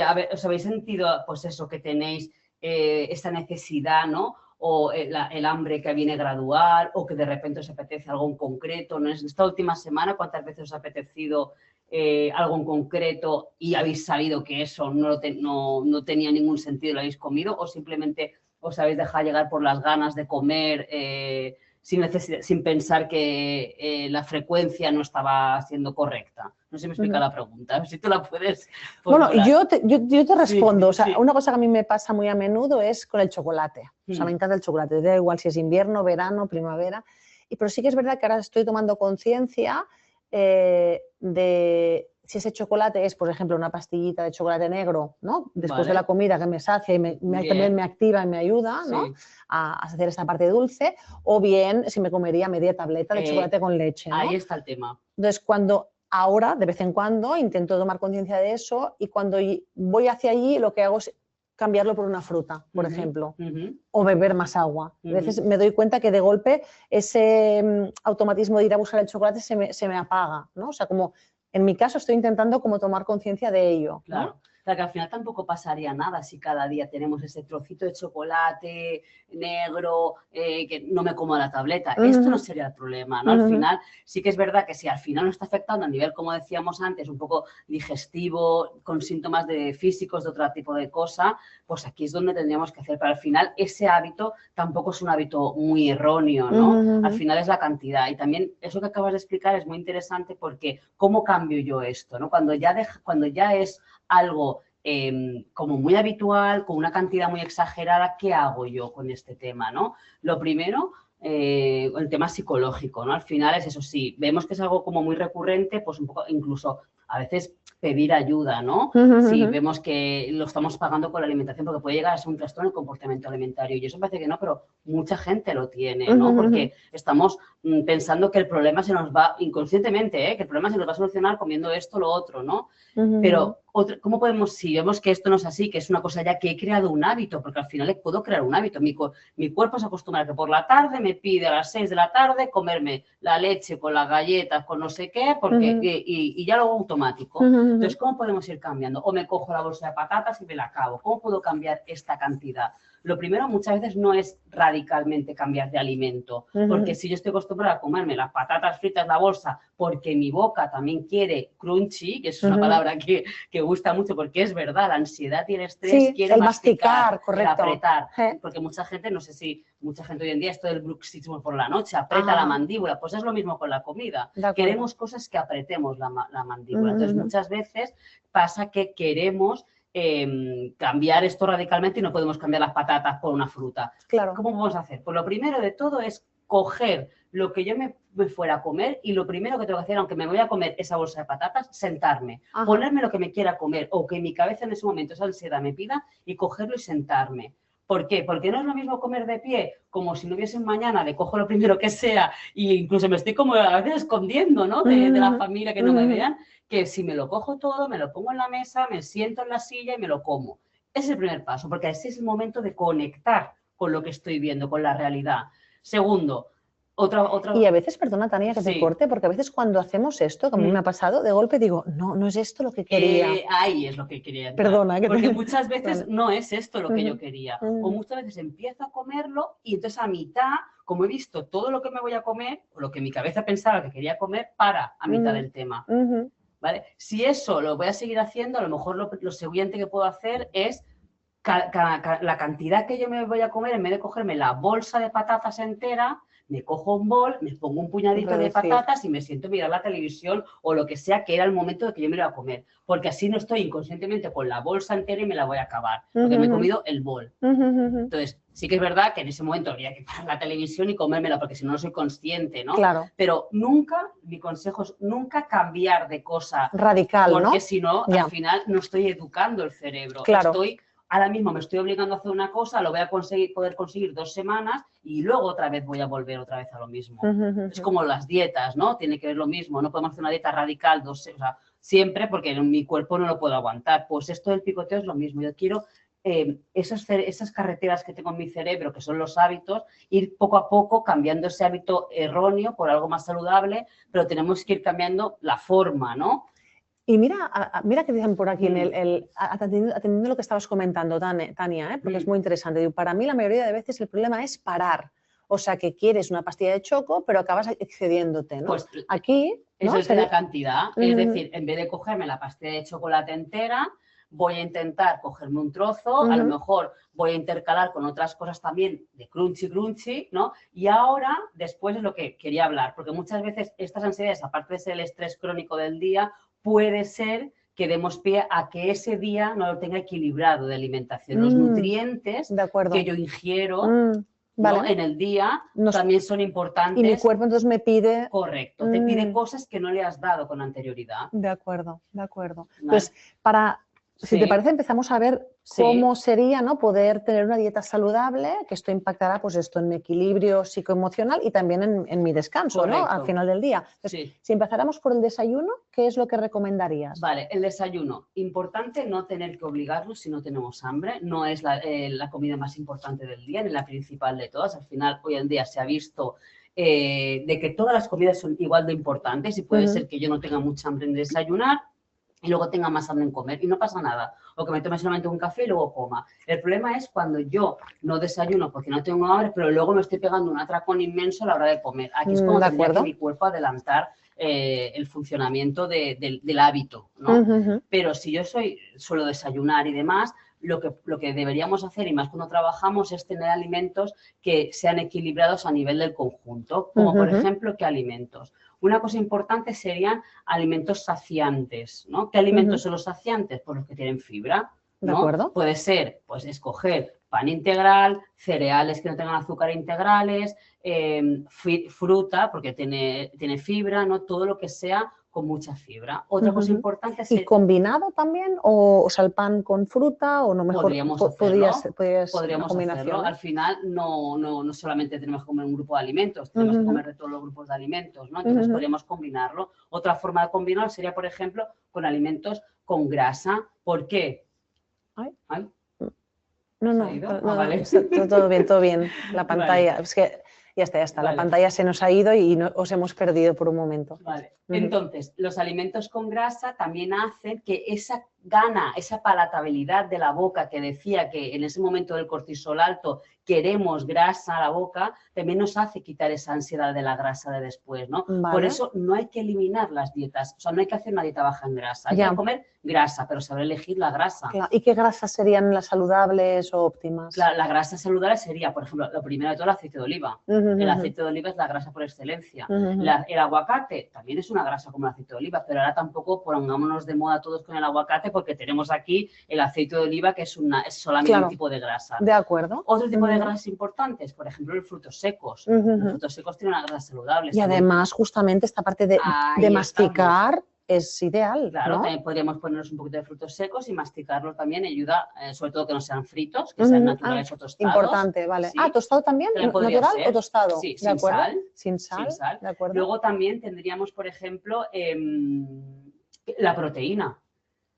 a ver, ¿os habéis sentido, pues eso, que tenéis esta necesidad, ¿no? O el hambre que viene gradual, o que de repente os apetece algo en concreto, ¿no? En esta última semana, ¿cuántas veces os ha apetecido algo en concreto y habéis sabido que eso no tenía ningún sentido, lo habéis comido, o simplemente os habéis dejado llegar por las ganas de comer sin pensar que la frecuencia no estaba siendo correcta? No sé si me explica la pregunta, a ver si tú la puedes formular. Bueno, yo te respondo. O sea, una cosa que a mí me pasa muy a menudo es con el chocolate. O sea, me encanta el chocolate, da igual si es invierno, verano, primavera. Pero sí que es verdad que ahora estoy tomando conciencia de si ese chocolate es, por ejemplo, una pastillita de chocolate negro, ¿no? Después de la comida que me sacia y también me activa y me ayuda, ¿no? A hacer esta parte dulce, o bien si me comería media tableta de chocolate con leche, ¿no? Ahí está el tema. Entonces, ahora, de vez en cuando, intento tomar conciencia de eso y cuando voy hacia allí lo que hago es cambiarlo por una fruta, por ejemplo, o beber más agua. A veces me doy cuenta que de golpe ese automatismo de ir a buscar el chocolate se me apaga, ¿no? O sea, como en mi caso estoy intentando como tomar conciencia de ello, ¿no? Claro. O sea, que al final tampoco pasaría nada si cada día tenemos ese trocito de chocolate negro que no me como la tableta. Esto no sería el problema, ¿no? Al final, sí que es verdad que si al final nos está afectando a nivel, como decíamos antes, un poco digestivo, con síntomas físicos de otro tipo de cosa, pues aquí es donde tendríamos que hacer. Pero al final ese hábito tampoco es un hábito muy erróneo, ¿no? Al final es la cantidad. Y también eso que acabas de explicar es muy interesante porque ¿cómo cambio yo esto, ¿no? Cuando ya es algo como muy habitual, con una cantidad muy exagerada, ¿qué hago yo con este tema, ¿no? Lo primero, el tema psicológico, ¿no? Al final es eso, sí, vemos que es algo como muy recurrente, pues un poco incluso a veces pedir ayuda, ¿no? Sí, vemos que lo estamos pagando con la alimentación porque puede llegar a ser un trastorno del comportamiento alimentario y eso parece que no, pero mucha gente lo tiene, ¿no? Porque estamos pensando que el problema se nos va, inconscientemente, que el problema se nos va a solucionar comiendo esto, lo otro, ¿no? Pero, ¿cómo podemos, si vemos que esto no es así, que es una cosa ya que he creado un hábito, porque al final puedo crear un hábito, mi cuerpo se acostumbra a que por la tarde me pide a las 6 de la tarde comerme la leche con las galletas, con no sé qué, porque, y ya lo hago automático. Entonces, ¿cómo podemos ir cambiando? O me cojo la bolsa de patatas y me la acabo. ¿Cómo puedo cambiar esta cantidad? Lo primero muchas veces no es radicalmente cambiar de alimento, porque si yo estoy acostumbrada a comerme las patatas fritas, la bolsa, porque mi boca también quiere crunchy, que es una palabra que gusta mucho porque es verdad, la ansiedad y el estrés Sí, quiere el masticar, masticar, correcto. el apretar, porque mucha gente, no sé si mucha gente hoy en día, esto del bruxismo por la noche, aprieta la mandíbula, pues es lo mismo con la comida. Queremos cosas que apretemos la mandíbula. Entonces, muchas veces pasa que queremos cambiar esto radicalmente y no podemos cambiar las patatas por una fruta. Claro. ¿Cómo vamos a hacer? Pues lo primero de todo es coger lo que yo me fuera a comer y lo primero que tengo que hacer, aunque me voy a comer esa bolsa de patatas, sentarme, ponerme lo que me quiera comer o que mi cabeza en ese momento, esa ansiedad me pida y cogerlo y sentarme. ¿Por qué? Porque no es lo mismo comer de pie, como si no hubiese un mañana, de cojo lo primero que sea e incluso me estoy como a veces escondiendo, ¿no? de la familia que no me vean, que si me lo cojo todo, me lo pongo en la mesa, me siento en la silla y me lo como. Ese es el primer paso, porque ese es el momento de conectar con lo que estoy viendo, con la realidad. Segundo, Y a veces, perdona Tania que te corte, porque a veces cuando hacemos esto, como me ha pasado, de golpe digo, no, no es esto lo que quería. Ahí es lo que quería entrar. Perdona. Porque muchas veces no es esto lo que yo quería. O muchas veces empiezo a comerlo y entonces a mitad, como he visto todo lo que me voy a comer, o lo que mi cabeza pensaba que quería comer, para a mitad del tema. ¿Vale? Si eso lo voy a seguir haciendo, a lo mejor lo siguiente que puedo hacer es la cantidad que yo me voy a comer, en vez de cogerme la bolsa de patatas entera, me cojo un bol, me pongo un puñadito de patatas y me siento a mirar la televisión o lo que sea que era el momento de que yo me lo iba a comer. Porque así no estoy inconscientemente con la bolsa entera y me la voy a acabar. Porque me he comido el bol. Entonces, sí que es verdad que en ese momento habría que parar la televisión y comérmela porque si no, no soy consciente, ¿no? Claro. Pero nunca, mi consejo es nunca cambiar de cosa radical, porque si no, al final no estoy educando el cerebro. Claro. Ahora mismo me estoy obligando a hacer una cosa, lo voy a poder conseguir 2 semanas y luego otra vez voy a volver otra vez a lo mismo. Es como las dietas, ¿no? Tiene que ver lo mismo. No podemos hacer una dieta radical, siempre porque en mi cuerpo no lo puedo aguantar. Pues esto del picoteo es lo mismo. Yo quiero esas carreteras que tengo en mi cerebro, que son los hábitos, ir poco a poco cambiando ese hábito erróneo por algo más saludable, pero tenemos que ir cambiando la forma, ¿no? Y mira que dicen por aquí, atendiendo lo que estabas comentando, Tania, porque es muy interesante. Digo, para mí la mayoría de veces el problema es parar. O sea, que quieres una pastilla de choco, pero acabas excediéndote, ¿no? Pues aquí, ¿no? Es la cantidad. Es decir, en vez de cogerme la pastilla de chocolate entera, voy a intentar cogerme un trozo, a lo mejor voy a intercalar con otras cosas también de crunchy, ¿no? Y ahora, después es lo que quería hablar, porque muchas veces estas ansiedades, aparte de ser el estrés crónico del día, puede ser que demos pie a que ese día no lo tenga equilibrado de alimentación. Los nutrientes que yo ingiero ¿no? en el día también son importantes. Y mi cuerpo entonces me pide... Correcto, te pide cosas que no le has dado con anterioridad. De acuerdo. Pues si te parece, empezamos a ver cómo sería, ¿no? Poder tener una dieta saludable, que esto impactará pues esto en mi equilibrio psicoemocional y también en mi descanso, ¿no? Al final del día. Entonces, si empezáramos por el desayuno, ¿qué es lo que recomendarías? Vale, el desayuno. Importante no tener que obligarlo si no tenemos hambre. No es la comida más importante del día, ni la principal de todas. Al final, hoy en día se ha visto de que todas las comidas son igual de importantes y puede ser que yo no tenga mucha hambre en desayunar y luego tenga más hambre en comer y no pasa nada, o que me tome solamente un café y luego coma. El problema es cuando yo no desayuno porque no tengo hambre, pero luego me estoy pegando un atracón inmenso a la hora de comer. Aquí es como tendría que mi cuerpo adelantar el funcionamiento del hábito, ¿no? Pero si yo suelo desayunar y demás, lo que deberíamos hacer, y más cuando trabajamos, es tener alimentos que sean equilibrados a nivel del conjunto, como por ejemplo, ¿qué alimentos? Una cosa importante serían alimentos saciantes, ¿no? ¿Qué alimentos son los saciantes? Pues los que tienen fibra, ¿no? ¿De acuerdo? Puede ser, pues, escoger pan integral, cereales que no tengan azúcar integrales, fruta, porque tiene fibra, ¿no? Todo lo que sea con mucha fibra. Otra cosa importante es... ¿Y combinado también? ¿O sea, el pan con fruta? ¿O no mejor? Podríamos hacerlo. Podríamos hacerlo. Al final no solamente tenemos que comer un grupo de alimentos, tenemos que comer de todos los grupos de alimentos, ¿no? Entonces podríamos combinarlo. Otra forma de combinarlo sería, por ejemplo, con alimentos con grasa. ¿Por qué? No, vale. todo bien. La pantalla. Vale. Es que ya está. Vale. La pantalla se nos ha ido y os hemos perdido por un momento. Vale. Entonces, los alimentos con grasa también hacen que esa gana, esa palatabilidad de la boca que decía que en ese momento del cortisol alto queremos grasa a la boca, también nos hace quitar esa ansiedad de la grasa de después, ¿no? Vale. Por eso no hay que eliminar las dietas, o sea, no hay que hacer una dieta baja en grasa, hay que comer grasa, pero saber elegir la grasa. Claro. ¿Y qué grasas serían las saludables o óptimas? La grasa saludable sería, por ejemplo, lo primero de todo, el aceite de oliva. El aceite de oliva es la grasa por excelencia. El aguacate también es una grasa como el aceite de oliva, pero ahora tampoco pongámonos de moda todos con el aguacate porque tenemos aquí el aceite de oliva que es solamente un tipo de grasa. De acuerdo. Otro tipo de grasas importantes, por ejemplo, los frutos secos. Los frutos secos tienen una grasa saludable. Y además, justamente esta parte de masticar es ideal. Claro, ¿no? también podríamos ponernos un poquito de frutos secos y masticarlos también ayuda, sobre todo que no sean fritos, que sean naturales o tostados. Importante, vale. Sí. ¿Tostado también? ¿Natural o tostado? Sí, sin sal. Sin sal. De acuerdo. Luego también tendríamos, por ejemplo, la proteína.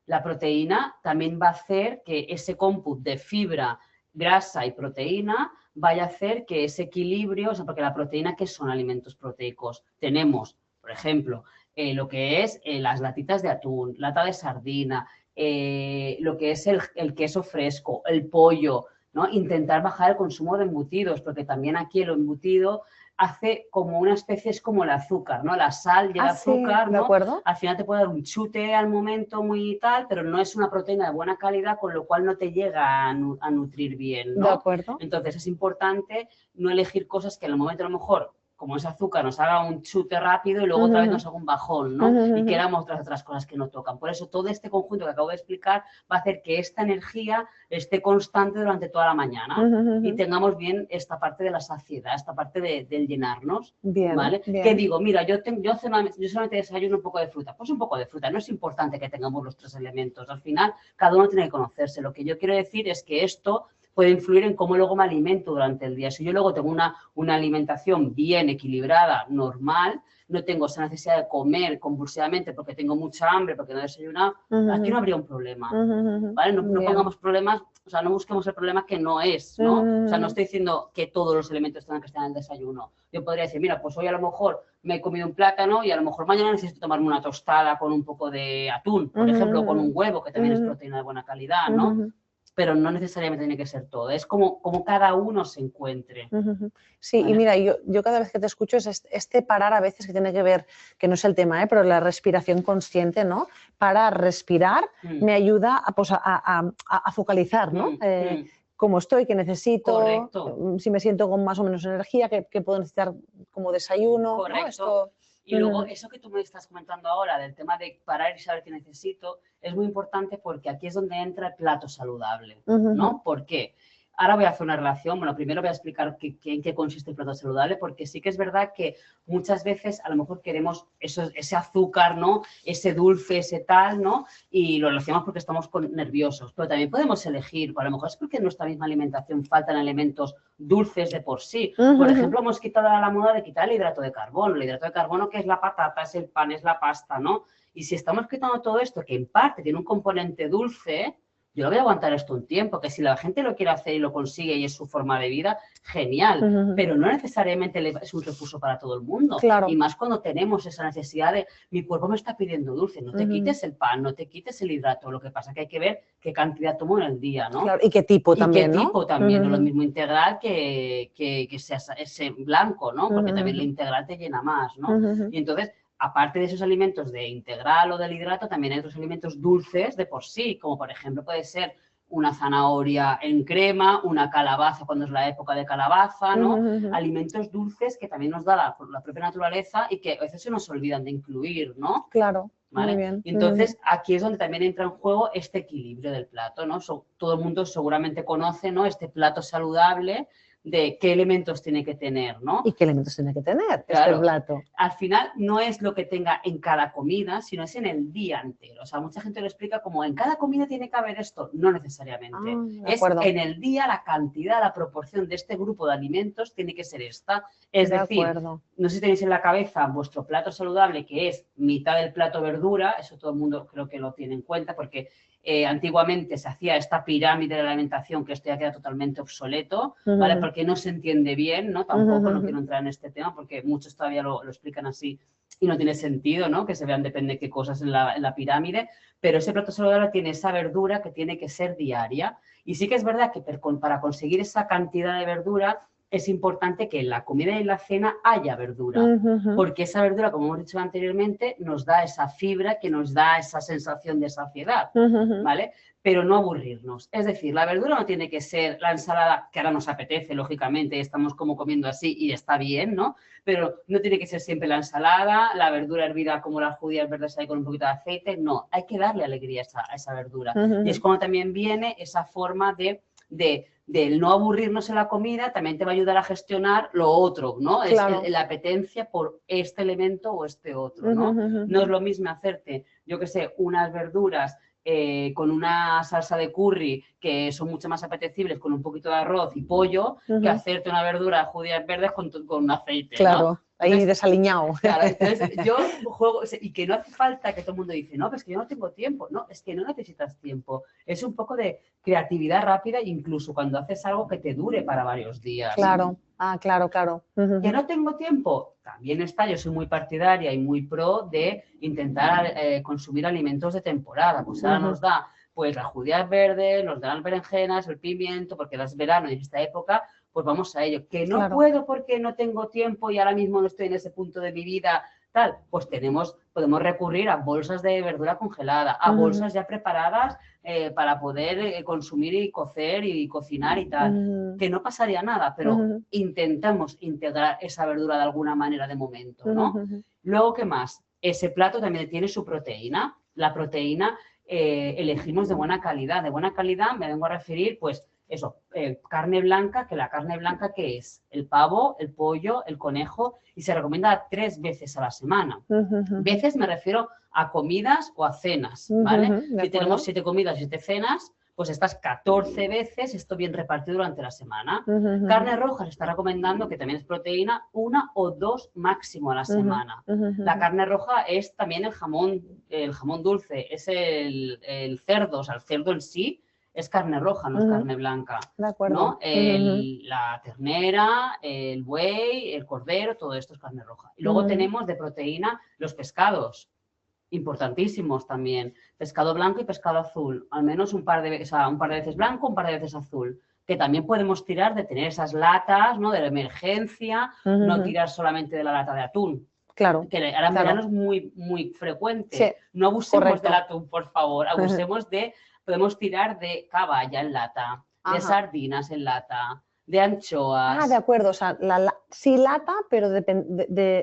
La proteína también va a hacer que ese cómputo de fibra, grasa y proteína vaya a hacer que ese equilibrio, o sea, porque la proteína, ¿qué son alimentos proteicos? Tenemos, por ejemplo, lo que es las latitas de atún, lata de sardina, lo que es el queso fresco, el pollo, ¿no? Intentar bajar el consumo de embutidos, porque también aquí el embutido hace como una especie, es como el azúcar, ¿no? La sal y el azúcar, ¿no? ¿De acuerdo? Al final te puede dar un chute al momento muy tal, pero no es una proteína de buena calidad, con lo cual no te llega a nutrir bien, ¿no? De acuerdo. Entonces es importante no elegir cosas que en el momento a lo mejor, como ese azúcar, nos haga un chute rápido y luego otra vez nos haga un bajón, ¿no? Y queramos otras cosas que no tocan. Por eso todo este conjunto que acabo de explicar va a hacer que esta energía esté constante durante toda la mañana y tengamos bien esta parte de la saciedad, esta parte del llenarnos, bien, ¿vale? Bien. Que digo, mira, yo solamente desayuno un poco de fruta. Pues un poco de fruta, no es importante que tengamos los tres elementos. Al final, cada uno tiene que conocerse. Lo que yo quiero decir es que esto puede influir en cómo luego me alimento durante el día. Si yo luego tengo una alimentación bien equilibrada, normal, no tengo esa necesidad de comer convulsivamente porque tengo mucha hambre, porque no he desayunado, aquí no habría un problema, ¿vale? No pongamos problemas, o sea, no busquemos el problema que no es, ¿no? O sea, no estoy diciendo que todos los elementos tengan que estar en el desayuno. Yo podría decir, mira, pues hoy a lo mejor me he comido un plátano y a lo mejor mañana necesito tomarme una tostada con un poco de atún, por ejemplo, o con un huevo, que también es proteína de buena calidad, ¿no? Pero no necesariamente tiene que ser todo, es como cada uno se encuentre. Sí, ¿vale? Y mira, yo cada vez que te escucho es este parar a veces que tiene que ver, que no es el tema, pero la respiración consciente, ¿no? Para respirar me ayuda a focalizar, ¿no? Cómo estoy, qué necesito, correcto. Si me siento con más o menos energía, qué puedo necesitar como desayuno. Correcto. ¿No? Esto... Y luego eso que tú me estás comentando ahora del tema de parar y saber qué necesito es muy importante porque aquí es donde entra el plato saludable, ¿no? ¿Por qué? Ahora voy a hacer una relación, bueno, primero voy a explicar en qué consiste el plato saludable, porque sí que es verdad que muchas veces a lo mejor queremos ese azúcar, ¿no? Ese dulce, ese tal, ¿no? Y lo relacionamos porque estamos nerviosos, pero también podemos elegir, a lo mejor es porque en nuestra misma alimentación faltan elementos dulces de por sí. Por ejemplo, hemos quitado la moda de quitar el hidrato de carbono. El hidrato de carbono que es la patata, es el pan, es la pasta, ¿no? Y si estamos quitando todo esto, que en parte tiene un componente dulce, yo lo voy a aguantar esto un tiempo, que si la gente lo quiere hacer y lo consigue y es su forma de vida, genial, pero no necesariamente es un recurso para todo el mundo. Claro. Y más cuando tenemos esa necesidad de, mi cuerpo me está pidiendo dulce, no te quites el pan, no te quites el hidrato, lo que pasa es que hay que ver qué cantidad tomo en el día, ¿no? Claro. Y qué tipo también, ¿no? Y qué tipo también, no es lo mismo integral que sea ese blanco, ¿no? Porque también el integral te llena más, ¿no? Y entonces... Aparte de esos alimentos de integral o del hidrato, también hay otros alimentos dulces de por sí, como por ejemplo puede ser una zanahoria en crema, una calabaza cuando es la época de calabaza, ¿no? Alimentos dulces que también nos da la propia naturaleza y que a veces se nos olvidan de incluir, ¿no? Claro, ¿vale? Muy bien. Y entonces aquí es donde también entra en juego este equilibrio del plato, ¿no? Todo el mundo seguramente conoce, ¿no? Este plato saludable de qué elementos tiene que tener, ¿no? ¿Y qué elementos tiene que tener claro, este plato? Al final no es lo que tenga en cada comida, sino es en el día entero. O sea, mucha gente lo explica como en cada comida tiene que haber esto. No necesariamente. Es en el día la cantidad, la proporción de este grupo de alimentos tiene que ser esta. Es decir, no sé si tenéis en la cabeza vuestro plato saludable, que es mitad del plato verdura, eso todo el mundo creo que lo tiene en cuenta, porque antiguamente se hacía esta pirámide de la alimentación, que esto ya queda totalmente obsoleto, ¿vale? Porque no se entiende bien, ¿no? Tampoco, no quiero entrar en este tema porque muchos todavía lo explican así y no tiene sentido, ¿no? Que se vean depende de qué cosas en la pirámide, pero ese plato saludable tiene esa verdura que tiene que ser diaria. Y sí que es verdad que para conseguir esa cantidad de verdura es importante que en la comida y en la cena haya verdura, porque esa verdura, como hemos dicho anteriormente, nos da esa fibra que nos da esa sensación de saciedad, ¿vale? Pero no aburrirnos. Es decir, la verdura no tiene que ser la ensalada que ahora nos apetece, lógicamente, estamos como comiendo así y está bien, ¿no? Pero no tiene que ser siempre la ensalada, la verdura hervida como las judías verdes ahí con un poquito de aceite, no, hay que darle alegría a esa verdura. Y es cuando también viene esa forma del no aburrirnos en la comida, también te va a ayudar a gestionar lo otro, ¿no? Claro. Es la apetencia por este elemento o este otro, ¿no? No es lo mismo hacerte, yo qué sé, unas verduras con una salsa de curry que son mucho más apetecibles con un poquito de arroz y pollo que hacerte una verdura de judías verdes con aceite, claro, ¿no? ahí Entonces, desaliñado. Claro, entonces yo juego, y que no hace falta que todo el mundo dice, no, pues que yo no tengo tiempo. No, es que no necesitas tiempo. Es un poco de creatividad rápida, incluso cuando haces algo que te dure para varios días. Claro, claro, claro. Que no tengo tiempo, también está, yo soy muy partidaria y muy pro de intentar consumir alimentos de temporada. Pues ahora nos da pues las judías verdes, nos dan las berenjenas, el pimiento, porque es verano y en esta época, pues vamos a ello. Que no puedo porque no tengo tiempo y ahora mismo no estoy en ese punto de mi vida, tal, pues podemos recurrir a bolsas de verdura congelada, a bolsas ya preparadas para poder consumir y cocer y cocinar y tal. Que no pasaría nada, pero intentamos integrar esa verdura de alguna manera de momento, ¿no? Luego, ¿qué más? Ese plato también tiene su proteína. La proteína elegimos de buena calidad. De buena calidad me vengo a referir, pues, eso, carne blanca, que la carne blanca, ¿qué es? El pavo, el pollo, el conejo, y se recomienda 3 veces a la semana. Veces me refiero a comidas o a cenas, ¿vale? Si tenemos 7 comidas y 7 cenas, pues estas 14 veces, esto bien repartido durante la semana. Carne roja se está recomendando, que también es proteína, 1 o 2 máximo a la semana. La carne roja es también el jamón dulce, es el cerdo, o sea, el cerdo en sí es carne roja, no es carne blanca. De acuerdo. ¿No? La ternera, el buey, el cordero, todo esto es carne roja. Y luego tenemos de proteína los pescados, importantísimos también. Pescado blanco y pescado azul, al menos un par de veces blanco, un par de veces azul. Que también podemos tirar de tener esas latas, ¿no? De la emergencia, no tirar solamente de la lata de atún. Claro. Que ahora en verano es muy, muy frecuente. Sí, no abusemos del atún, por favor. Abusemos podemos tirar de caballa en lata, de sardinas en lata, de anchoas. De acuerdo. O sea, sí lata, pero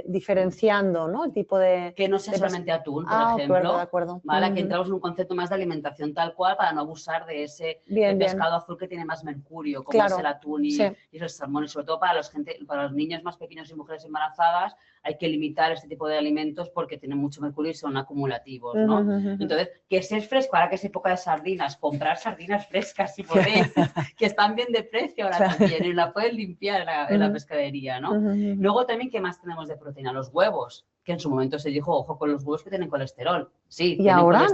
diferenciando, ¿no? El tipo de... Que no sea solamente atún, por ejemplo. De acuerdo. ¿Vale? Aquí entramos en un concepto más de alimentación tal cual para no abusar de ese pescado azul que tiene más mercurio, como es el atún y el salmón. Y sobre todo para los niños más pequeños y mujeres embarazadas hay que limitar este tipo de alimentos porque tienen mucho mercurio y son acumulativos, ¿no? Entonces, que si es fresco, ahora que es época de sardinas, comprar sardinas frescas si podéis, que están bien de precio ahora también y la pueden limpiar en la pescadería, ¿no? Luego también, ¿qué más tenemos de proteína? Los huevos, que en su momento se dijo, ojo con los huevos que tienen colesterol. Sí, y ahora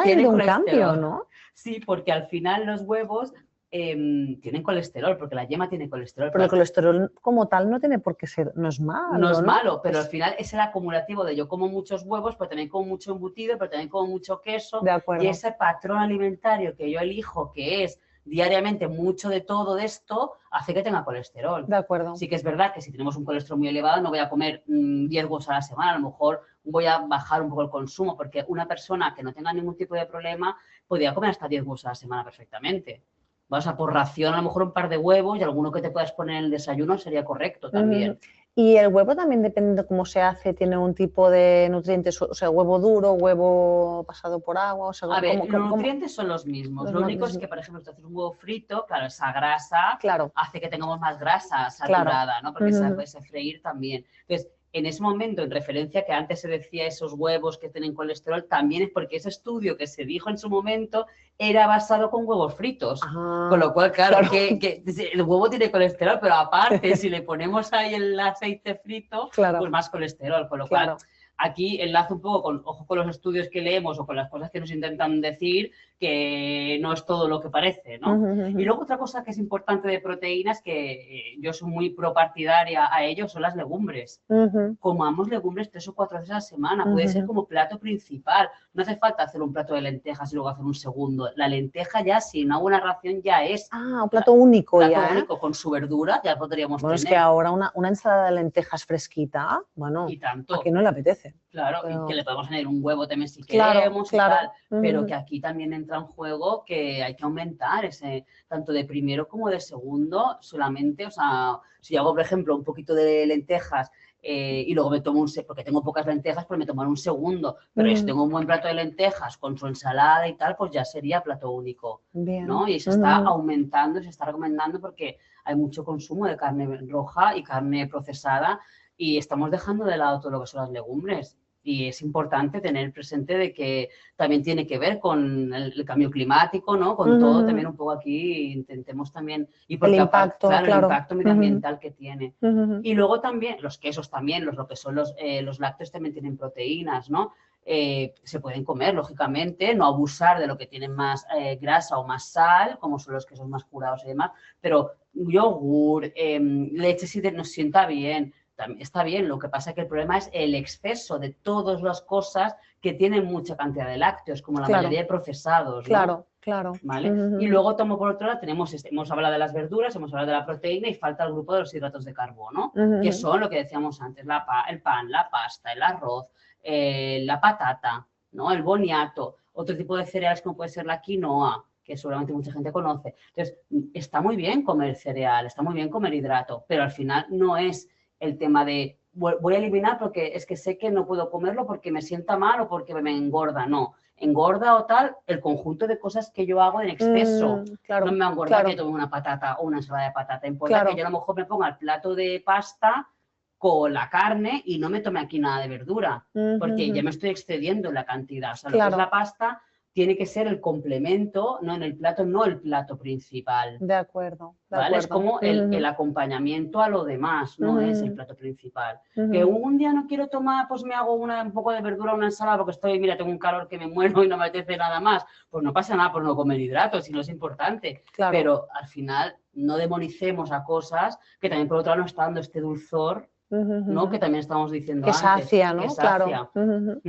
hay un cambio, ¿no? Sí, porque al final los huevos tienen colesterol, porque la yema tiene colesterol. Pero el colesterol como tal no tiene por qué ser, no es malo. No es malo, pero al final es el acumulativo de yo como muchos huevos, pero también como mucho embutido, pero también como mucho queso. De acuerdo. Y ese patrón alimentario que yo elijo, que es diariamente mucho de todo esto, hace que tenga colesterol. De acuerdo. Sí que es verdad que si tenemos un colesterol muy elevado no voy a comer 10 huevos a la semana, a lo mejor voy a bajar un poco el consumo, porque una persona que no tenga ningún tipo de problema podría comer hasta 10 huevos a la semana perfectamente. Vas a por ración a lo mejor un par de huevos y alguno que te puedas poner en el desayuno sería correcto también. Y el huevo también, depende de cómo se hace, tiene un tipo de nutrientes, o sea, huevo duro, huevo pasado por agua. O sea, a ver, los nutrientes son los mismos. Lo único es que, por ejemplo, si haces un huevo frito, claro, esa grasa hace que tengamos más grasa saturada, ¿no? Porque se puede freír también. Entonces, en ese momento, en referencia que antes se decía esos huevos que tienen colesterol, también es porque ese estudio que se dijo en su momento era basado con huevos fritos. Con lo cual, claro. Que el huevo tiene colesterol, pero aparte, si le ponemos ahí el aceite frito, pues más colesterol. Con lo cual, aquí enlazo un poco ojo con los estudios que leemos o con las cosas que nos intentan decir, que no es todo lo que parece, ¿no? Y luego otra cosa que es importante de proteínas, que yo soy muy propartidaria a ello, son las legumbres. Comamos legumbres 3 o 4 veces a la semana, puede ser como plato principal. No hace falta hacer un plato de lentejas y luego hacer un segundo. La lenteja ya, sin una buena ración, ya es... un plato único plato ya, único, con su verdura, ya podríamos bueno, tener. es que ahora una ensalada de lentejas fresquita, bueno, y tanto. ¿a quién no le apetece? Claro, Pero... y que le podemos añadir un huevo también si claro, queremos claro. y tal, pero que aquí también entra en juego que hay que aumentar ese, tanto de primero como de segundo, solamente, o sea, si hago, por ejemplo, un poquito de lentejas y luego me tomo porque tengo pocas lentejas, pues me tomaré un segundo, pero si tengo un buen plato de lentejas con su ensalada y tal, pues ya sería plato único, bien, ¿no? Y se está aumentando, se está recomendando porque hay mucho consumo de carne roja y carne procesada y estamos dejando de lado todo lo que son las legumbres. Y es importante tener presente de que también tiene que ver con el cambio climático, ¿no? Con todo, también un poco aquí intentemos también... Y porque el impacto, claro, el impacto medioambiental que tiene. Y luego también los quesos también, lo que son los lácteos también tienen proteínas, ¿no? Se pueden comer, lógicamente, no abusar de lo que tienen más grasa o más sal, como son los quesos más curados y demás, pero yogur, leche si nos sienta bien, está bien, lo que pasa es que el problema es el exceso de todas las cosas que tienen mucha cantidad de lácteos, como la mayoría de procesados, ¿no? Claro. ¿Vale? Y luego, por otro lado, hemos hablado de las verduras, hemos hablado de la proteína y falta el grupo de los hidratos de carbono, que son lo que decíamos antes, el pan, la pasta, el arroz, la patata, ¿no? El boniato, otro tipo de cereales como puede ser la quinoa, que seguramente mucha gente conoce. Entonces, está muy bien comer cereal, está muy bien comer hidrato, pero al final no es el tema de voy a eliminar porque es que sé que no puedo comerlo porque me sienta mal o porque me engorda, no. Engorda o tal el conjunto de cosas que yo hago en exceso. No me engorda que tome una patata o una ensalada de patata. Importa que yo a lo mejor me ponga el plato de pasta con la carne y no me tome aquí nada de verdura, porque ya me estoy excediendo en la cantidad. O sea, lo que es la pasta tiene que ser el complemento, no en el plato, no el plato principal. De acuerdo. ¿Vale? Es como el acompañamiento a lo demás, no es el plato principal. Que un día no quiero tomar, pues me hago un poco de verdura, una ensalada, porque mira, tengo un calor que me muero y no me apetece nada más. Pues no pasa nada por no comer hidratos, si no es importante. Pero al final no demonicemos a cosas que también por otro lado nos está dando este dulzor, ¿no? Que también estamos diciendo antes. Sacia, ¿no? Que sacia. Claro.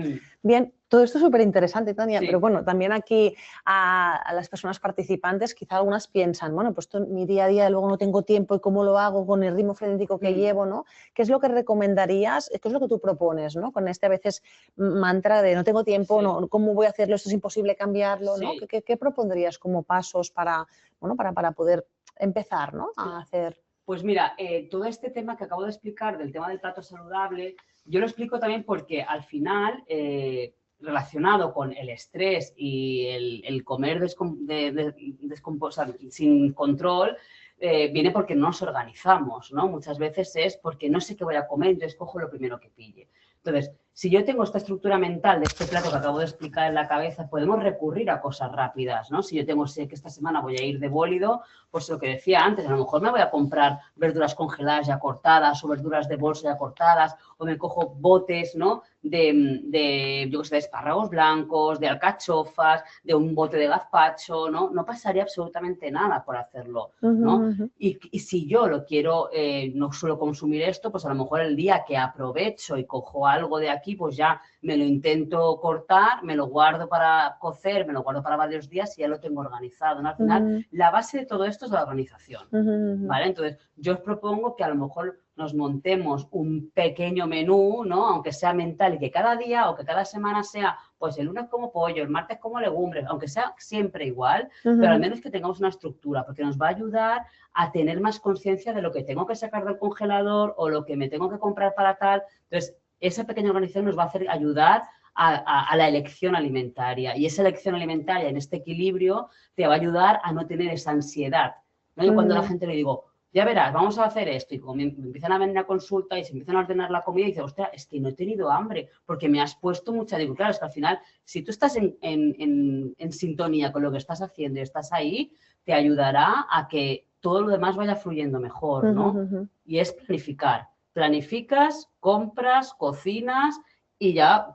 Bien, todo esto es súper interesante, Tania, pero bueno, también aquí a las personas participantes quizá algunas piensan, bueno, pues esto, mi día a día luego no tengo tiempo y cómo lo hago con el ritmo frenético que llevo, ¿no? ¿Qué es lo que recomendarías? ¿Qué es lo que tú propones, ¿no? Con este a veces mantra de no tengo tiempo, no, ¿cómo voy a hacerlo? Esto es imposible cambiarlo, ¿no? ¿Qué propondrías como pasos para poder empezar, ¿no? A hacer... Pues mira, todo este tema que acabo de explicar del tema del plato saludable, yo lo explico también porque al final, relacionado con el estrés y el comer sin control, viene porque no nos organizamos, ¿no? Muchas veces es porque no sé qué voy a comer, entonces cojo lo primero que pille. Entonces, si yo tengo esta estructura mental de este plato que acabo de explicar en la cabeza, podemos recurrir a cosas rápidas, ¿no? Si yo sé que esta semana voy a ir de bólido, pues lo que decía antes, a lo mejor me voy a comprar verduras congeladas ya cortadas o verduras de bolsa ya cortadas, o me cojo botes, ¿no? De espárragos blancos, de alcachofas, de un bote de gazpacho, ¿no? No pasaría absolutamente nada por hacerlo, ¿no? Y si yo lo quiero, no suelo consumir esto, pues a lo mejor el día que aprovecho y cojo algo de aquí, pues ya me lo intento cortar, me lo guardo para cocer, me lo guardo para varios días y ya lo tengo organizado, ¿no? Al final, la base de todo esto es la organización, ¿vale? Entonces, yo os propongo que a lo mejor nos montemos un pequeño menú, ¿no? Aunque sea mental y que cada día o que cada semana sea, pues el lunes como pollo, el martes como legumbres, aunque sea siempre igual, pero al menos que tengamos una estructura, porque nos va a ayudar a tener más conciencia de lo que tengo que sacar del congelador o lo que me tengo que comprar para tal. Entonces, esa pequeña organización nos va a hacer ayudar a la elección alimentaria, y esa elección alimentaria en este equilibrio te va a ayudar a no tener esa ansiedad, ¿no? Yo cuando a la gente le digo, ya verás, vamos a hacer esto, y como me empiezan a venir a consulta y se empiezan a ordenar la comida y dice, hostia, es que no he tenido hambre porque me has puesto mucha... Digo, claro, es que al final, si tú estás en sintonía con lo que estás haciendo y estás ahí, te ayudará a que todo lo demás vaya fluyendo mejor, ¿no? Y es planificar. Planificas, compras, cocinas y ya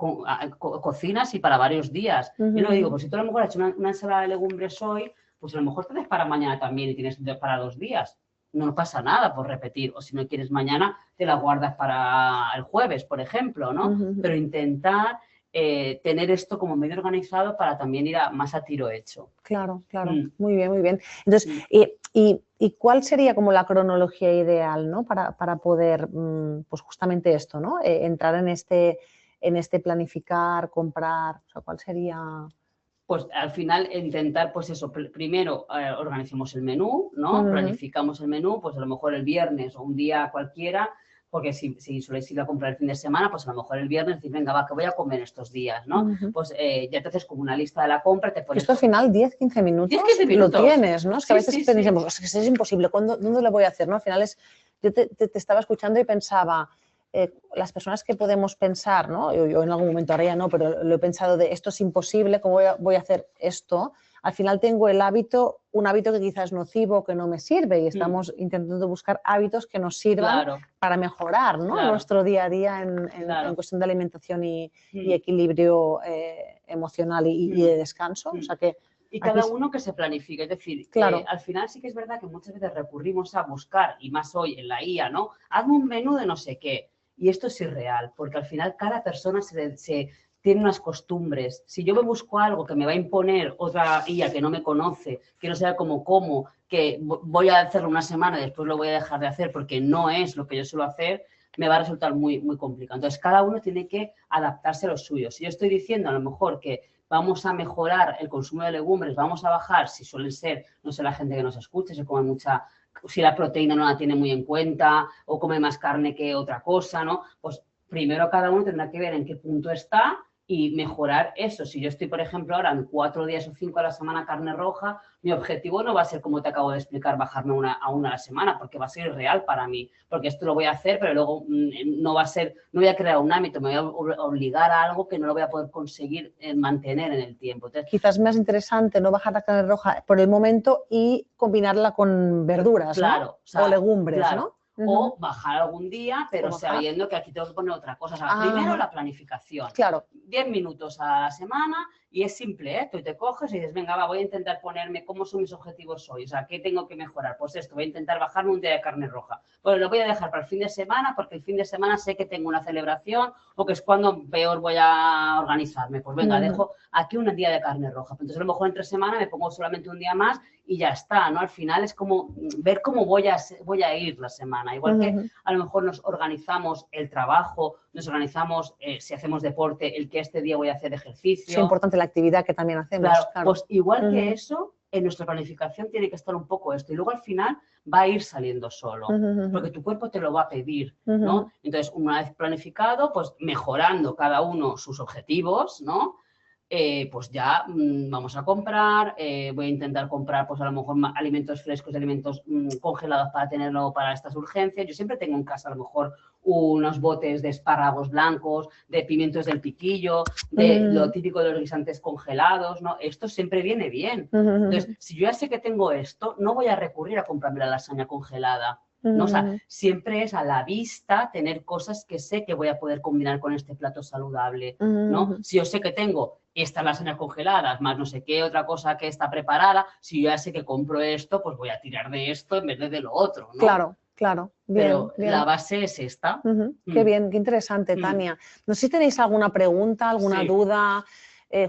cocinas y para varios días. Yo lo digo, pues si tú a lo mejor has hecho una ensalada de legumbres hoy, pues a lo mejor tienes para mañana también y tienes para 2 días. No pasa nada por repetir. O si no quieres mañana, te la guardas para el jueves, por ejemplo, ¿no? Pero intentar tener esto como medio organizado para también ir más a tiro hecho. Claro, claro. Muy bien, muy bien. Entonces, ¿y cuál sería como la cronología ideal, ¿no? Para poder, pues justamente esto, ¿no? Entrar en este planificar, comprar, o sea, ¿cuál sería? Pues al final intentar, pues eso, primero organicemos el menú, ¿no? Planificamos el menú, pues a lo mejor el viernes o un día cualquiera, porque si soléis ir a comprar el fin de semana, pues a lo mejor el viernes decís, venga, va, que voy a comer estos días, ¿no? Pues ya te haces como una lista de la compra, te pones... Esto al final 10-15 minutos, 10-15 minutos lo tienes, ¿no? Es que a veces pensamos, sí. es que es imposible, ¿dónde lo voy a hacer? ¿No? Al final yo te estaba escuchando y pensaba, las personas que podemos pensar, ¿no? Yo en algún momento, ahora ya no, pero lo he pensado de esto es imposible, ¿cómo voy a hacer esto? Al final tengo un hábito que quizás es nocivo, que no me sirve y estamos intentando buscar hábitos que nos sirvan para mejorar, ¿no? Nuestro día a día en cuestión de alimentación y equilibrio emocional y de descanso. O sea que y cada uno que se planifique, es decir, al final sí que es verdad que muchas veces recurrimos a buscar, y más hoy en la IA, ¿no? Hazme un menú de no sé qué. Y esto es irreal, porque al final cada persona se tiene unas costumbres. Si yo me busco algo que me va a imponer otra IA que no me conoce, que no sabe cómo como, que voy a hacerlo una semana y después lo voy a dejar de hacer porque no es lo que yo suelo hacer, me va a resultar muy, muy complicado. Entonces, cada uno tiene que adaptarse a lo suyo. Si yo estoy diciendo a lo mejor que vamos a mejorar el consumo de legumbres, vamos a bajar, si suelen ser, no sé, la gente que nos escucha, se come mucha, si la proteína no la tiene muy en cuenta o come más carne que otra cosa, ¿no? Pues primero cada uno tendrá que ver en qué punto está y mejorar eso. Si yo estoy, por ejemplo, ahora en 4 días o 5 a la semana carne roja, mi objetivo no va a ser, como te acabo de explicar, bajarme a una a la semana, porque va a ser irreal para mí, porque esto lo voy a hacer, pero luego no va a ser, no voy a crear un hábito, me voy a obligar a algo que no lo voy a poder conseguir mantener en el tiempo. Entonces, quizás más interesante no bajar la carne roja por el momento y combinarla con verduras, ¿no? O legumbres, ¿no? O bajar algún día, pero sabiendo que aquí tengo que poner otra cosa. O sea, primero la planificación. 10 minutos a la semana y es simple, ¿eh? Tú te coges y dices, venga, va, voy a intentar ponerme cómo son mis objetivos hoy. O sea, ¿qué tengo que mejorar? Pues esto, voy a intentar bajarme un día de carne roja. Pues lo voy a dejar para el fin de semana porque el fin de semana sé que tengo una celebración o que es cuando peor voy a organizarme. Pues venga, dejo aquí un día de carne roja. Entonces, a lo mejor entre semana me pongo solamente un día más y ya está, ¿no? Al final es como ver cómo voy a ir la semana. Igual que a lo mejor nos organizamos el trabajo, nos organizamos si hacemos deporte, el que este día voy a hacer ejercicio. Es importante la actividad que también hacemos. Claro. Pues igual que eso, en nuestra planificación tiene que estar un poco esto. Y luego al final va a ir saliendo solo, porque tu cuerpo te lo va a pedir, ¿no? Entonces, una vez planificado, pues mejorando cada uno sus objetivos, ¿no? Pues ya vamos a comprar, voy a intentar comprar pues a lo mejor alimentos frescos, alimentos congelados para tenerlo para estas urgencias. Yo siempre tengo en casa a lo mejor unos botes de espárragos blancos, de pimientos del piquillo, de lo típico de los guisantes congelados, ¿no? Esto siempre viene bien. Entonces, si yo ya sé que tengo esto, no voy a recurrir a comprarme la lasaña congelada. ¿No? O sea, siempre es a la vista tener cosas que sé que voy a poder combinar con este plato saludable, ¿no? Si yo sé que tengo estas lasañas congeladas, más no sé qué otra cosa que está preparada, si yo ya sé que compro esto, pues voy a tirar de esto en vez de lo otro, ¿no? Claro. Bien, pero bien. La base es esta. Qué bien, qué interesante, Tania. No sé si tenéis alguna pregunta, alguna duda.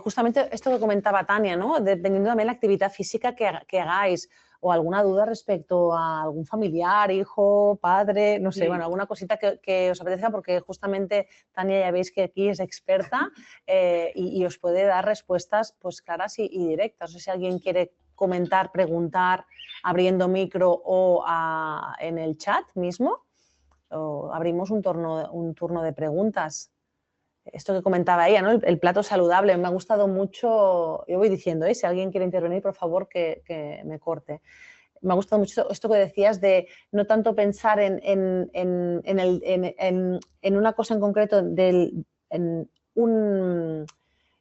Justamente esto que comentaba Tania, ¿no? Dependiendo también de la actividad física que hagáis o alguna duda respecto a algún familiar, hijo, padre, no sé, bueno, alguna cosita que os apetezca, porque justamente Tania ya veis que aquí es experta y os puede dar respuestas pues claras y directas. No sé si alguien quiere comentar, preguntar, abriendo micro o en el chat mismo, o abrimos un turno de preguntas. Esto que comentaba ella, ¿no? El plato saludable, me ha gustado mucho, yo voy diciendo, si alguien quiere intervenir, por favor, que me corte. Me ha gustado mucho esto que decías de no tanto pensar en una cosa en concreto,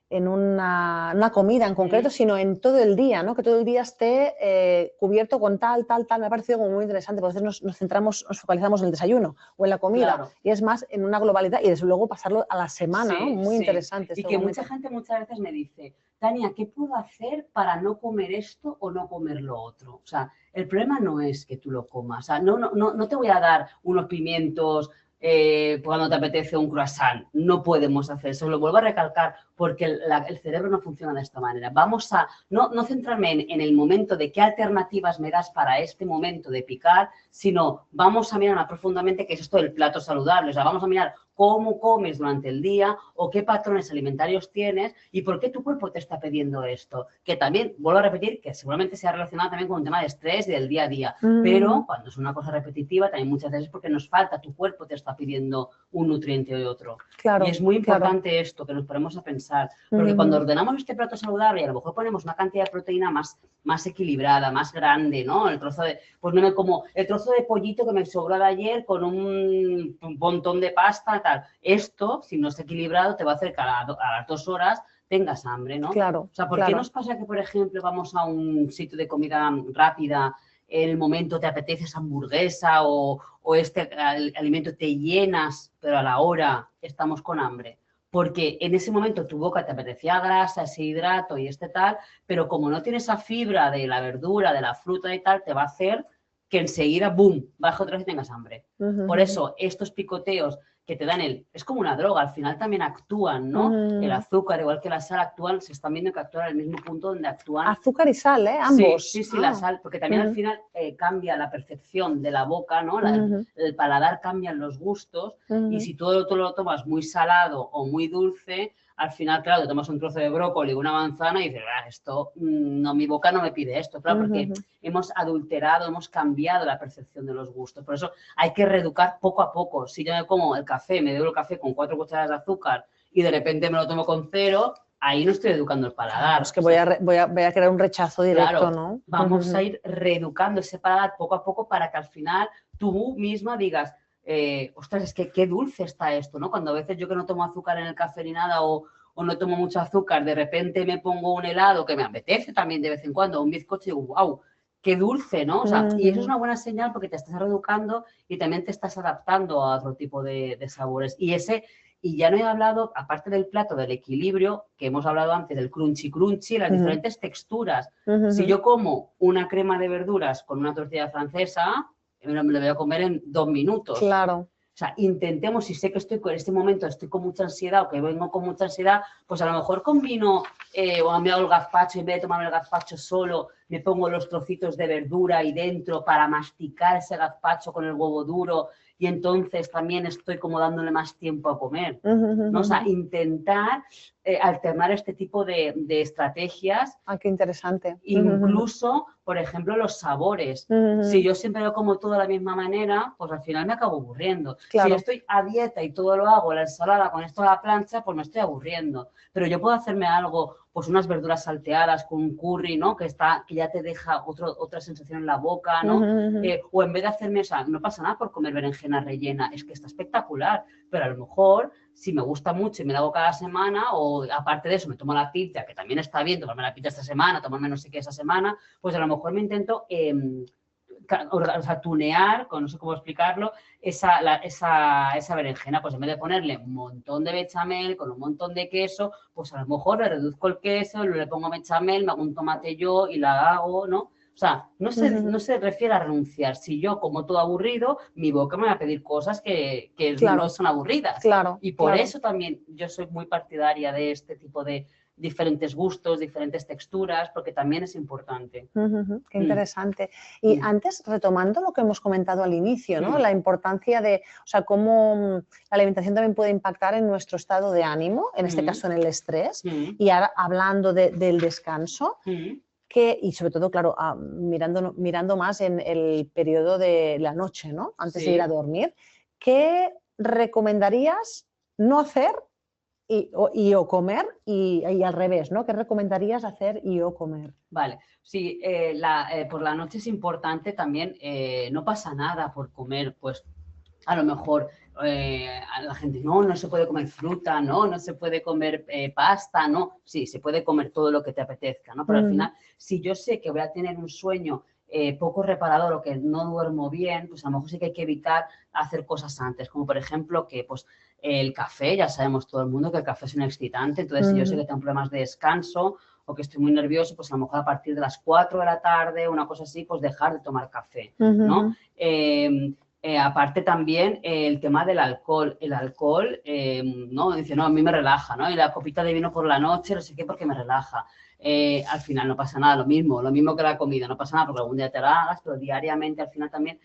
una comida en concreto, sino en todo el día, ¿no? Que todo el día esté cubierto con tal. Me ha parecido como muy interesante, porque a veces nos focalizamos en el desayuno o en la comida, claro. y es más en una globalidad y desde luego pasarlo a la semana, ¿no? Muy interesante. Y que mucha gente muchas veces me dice, Tania, ¿qué puedo hacer para no comer esto o no comer lo otro? O sea, el problema no es que tú lo comas, o sea, no te voy a dar unos pimientos cuando te apetece un croissant, no podemos hacer eso, lo vuelvo a recalcar porque el cerebro no funciona de esta manera. Vamos a no centrarme en el momento de qué alternativas me das para este momento de picar, sino vamos a mirar más profundamente qué es esto del plato saludable, o sea, vamos a mirar cómo comes durante el día o qué patrones alimentarios tienes y por qué tu cuerpo te está pidiendo esto. Que también, vuelvo a repetir, que seguramente sea relacionado también con un tema de estrés y del día a día, pero cuando es una cosa repetitiva, también muchas veces es porque nos falta, tu cuerpo te está pidiendo un nutriente o otro. Claro, y es muy importante esto, que nos ponemos a pensar, porque cuando ordenamos este plato saludable y a lo mejor ponemos una cantidad de proteína más equilibrada, más grande, ¿no? El trozo de, pues no me como el trozo de pollito que me sobró de ayer con un montón de pasta, tal. Esto, si no está equilibrado, te va a hacer que a las 2 horas tengas hambre, ¿no? Claro. O sea, ¿por qué nos pasa que, por ejemplo, vamos a un sitio de comida rápida, en el momento te apetece esa hamburguesa o este alimento te llenas, pero a la hora estamos con hambre? Porque en ese momento tu boca te apetecía grasa, ese hidrato y este tal, pero como no tienes esa fibra de la verdura, de la fruta y tal, te va a hacer que enseguida, boom, baje otra vez y tengas hambre. Por eso, estos picoteos que te dan es como una droga, al final también actúan, ¿no? El azúcar, igual que la sal, actúan, se están viendo que actúan al mismo punto donde actúan. Azúcar y sal, ¿eh? Ambos. Sí, la sal, porque también al final cambia la percepción de la boca, ¿no? El paladar cambian los gustos y si todo lo tomas muy salado o muy dulce, al final, claro, te tomas un trozo de brócoli o una manzana y dices, esto, no, mi boca no me pide esto, claro, porque hemos adulterado, hemos cambiado la percepción de los gustos. Por eso hay que reeducar poco a poco. Si yo me como el café, me bebo el café con 4 cucharadas de azúcar y de repente me lo tomo con 0, ahí no estoy educando el paladar. Es que voy a crear un rechazo directo, claro, ¿no? Vamos a ir reeducando ese paladar poco a poco para que al final tú misma digas, ostras, es que qué dulce está esto, ¿no? Cuando a veces yo que no tomo azúcar en el café ni nada o no tomo mucho azúcar, de repente me pongo un helado que me apetece también de vez en cuando, un bizcocho y digo, wow, qué dulce, ¿no? O sea, y eso es una buena señal porque te estás reeducando y también te estás adaptando a otro tipo de sabores. Y ya no he hablado, aparte del plato, del equilibrio, que hemos hablado antes, del crunchy, las diferentes texturas. Si yo como una crema de verduras con una tortilla francesa, me lo voy a comer en 2 minutos. Claro. O sea, intentemos, si sé que en este momento estoy con mucha ansiedad o que vengo con mucha ansiedad, pues a lo mejor combino o me hago el gazpacho y en vez de tomarme el gazpacho solo, me pongo los trocitos de verdura ahí dentro para masticar ese gazpacho con el huevo duro y entonces también estoy como dándole más tiempo a comer, ¿no? O sea, intentar alternar este tipo de estrategias. Qué interesante. Incluso, por ejemplo, los sabores. Si yo siempre lo como todo de la misma manera, pues al final me acabo aburriendo. Claro. Si yo estoy a dieta y todo lo hago, la ensalada con esto a la plancha, pues me estoy aburriendo. Pero yo puedo hacerme algo, pues unas verduras salteadas con un curry, ¿no? Que ya te deja otra sensación en la boca, ¿no? O en vez de hacerme esa, no pasa nada por comer berenjena rellena, es que está espectacular, pero a lo mejor si me gusta mucho y me la hago cada semana, o aparte de eso me tomo la pizza, que también está bien tomarme la pizza esta semana, tomarme no sé qué esa semana, pues a lo mejor me intento tunear, no sé cómo explicarlo, esa berenjena, pues en vez de ponerle un montón de bechamel con un montón de queso, pues a lo mejor le reduzco el queso, le pongo bechamel, me hago un tomate yo y la hago, ¿no? O sea, no se refiere a renunciar. Si yo como todo aburrido, mi boca me va a pedir cosas que claro, no son aburridas. Claro, y por eso también yo soy muy partidaria de este tipo de diferentes gustos, diferentes texturas, porque también es importante. Qué interesante. Y antes, retomando lo que hemos comentado al inicio, ¿no? La importancia de, o sea, cómo la alimentación también puede impactar en nuestro estado de ánimo, en este caso en el estrés, y ahora hablando del descanso, y sobre todo, claro, mirando más en el periodo de la noche, ¿no? Antes de ir a dormir, ¿qué recomendarías no hacer o comer y al revés, ¿no? ¿Qué recomendarías hacer o comer? Vale, sí, por la noche es importante también, no pasa nada por comer, pues a lo mejor a la gente, no se puede comer fruta, no se puede comer pasta, no. Sí, se puede comer todo lo que te apetezca, ¿no? Pero al final, si yo sé que voy a tener un sueño poco reparador o que no duermo bien, pues a lo mejor sí que hay que evitar hacer cosas antes, como por ejemplo que pues el café, ya sabemos todo el mundo que el café es un excitante, entonces si yo sé que tengo problemas de descanso o que estoy muy nervioso, pues a lo mejor a partir de las 4 de la tarde, una cosa así, pues dejar de tomar café, ¿no? Aparte también el tema del alcohol. El alcohol, ¿no? Dice, no, a mí me relaja, ¿no? Y la copita de vino por la noche, no sé qué, porque me relaja. Al final no pasa nada, lo mismo que la comida, no pasa nada porque algún día te la hagas, pero diariamente al final también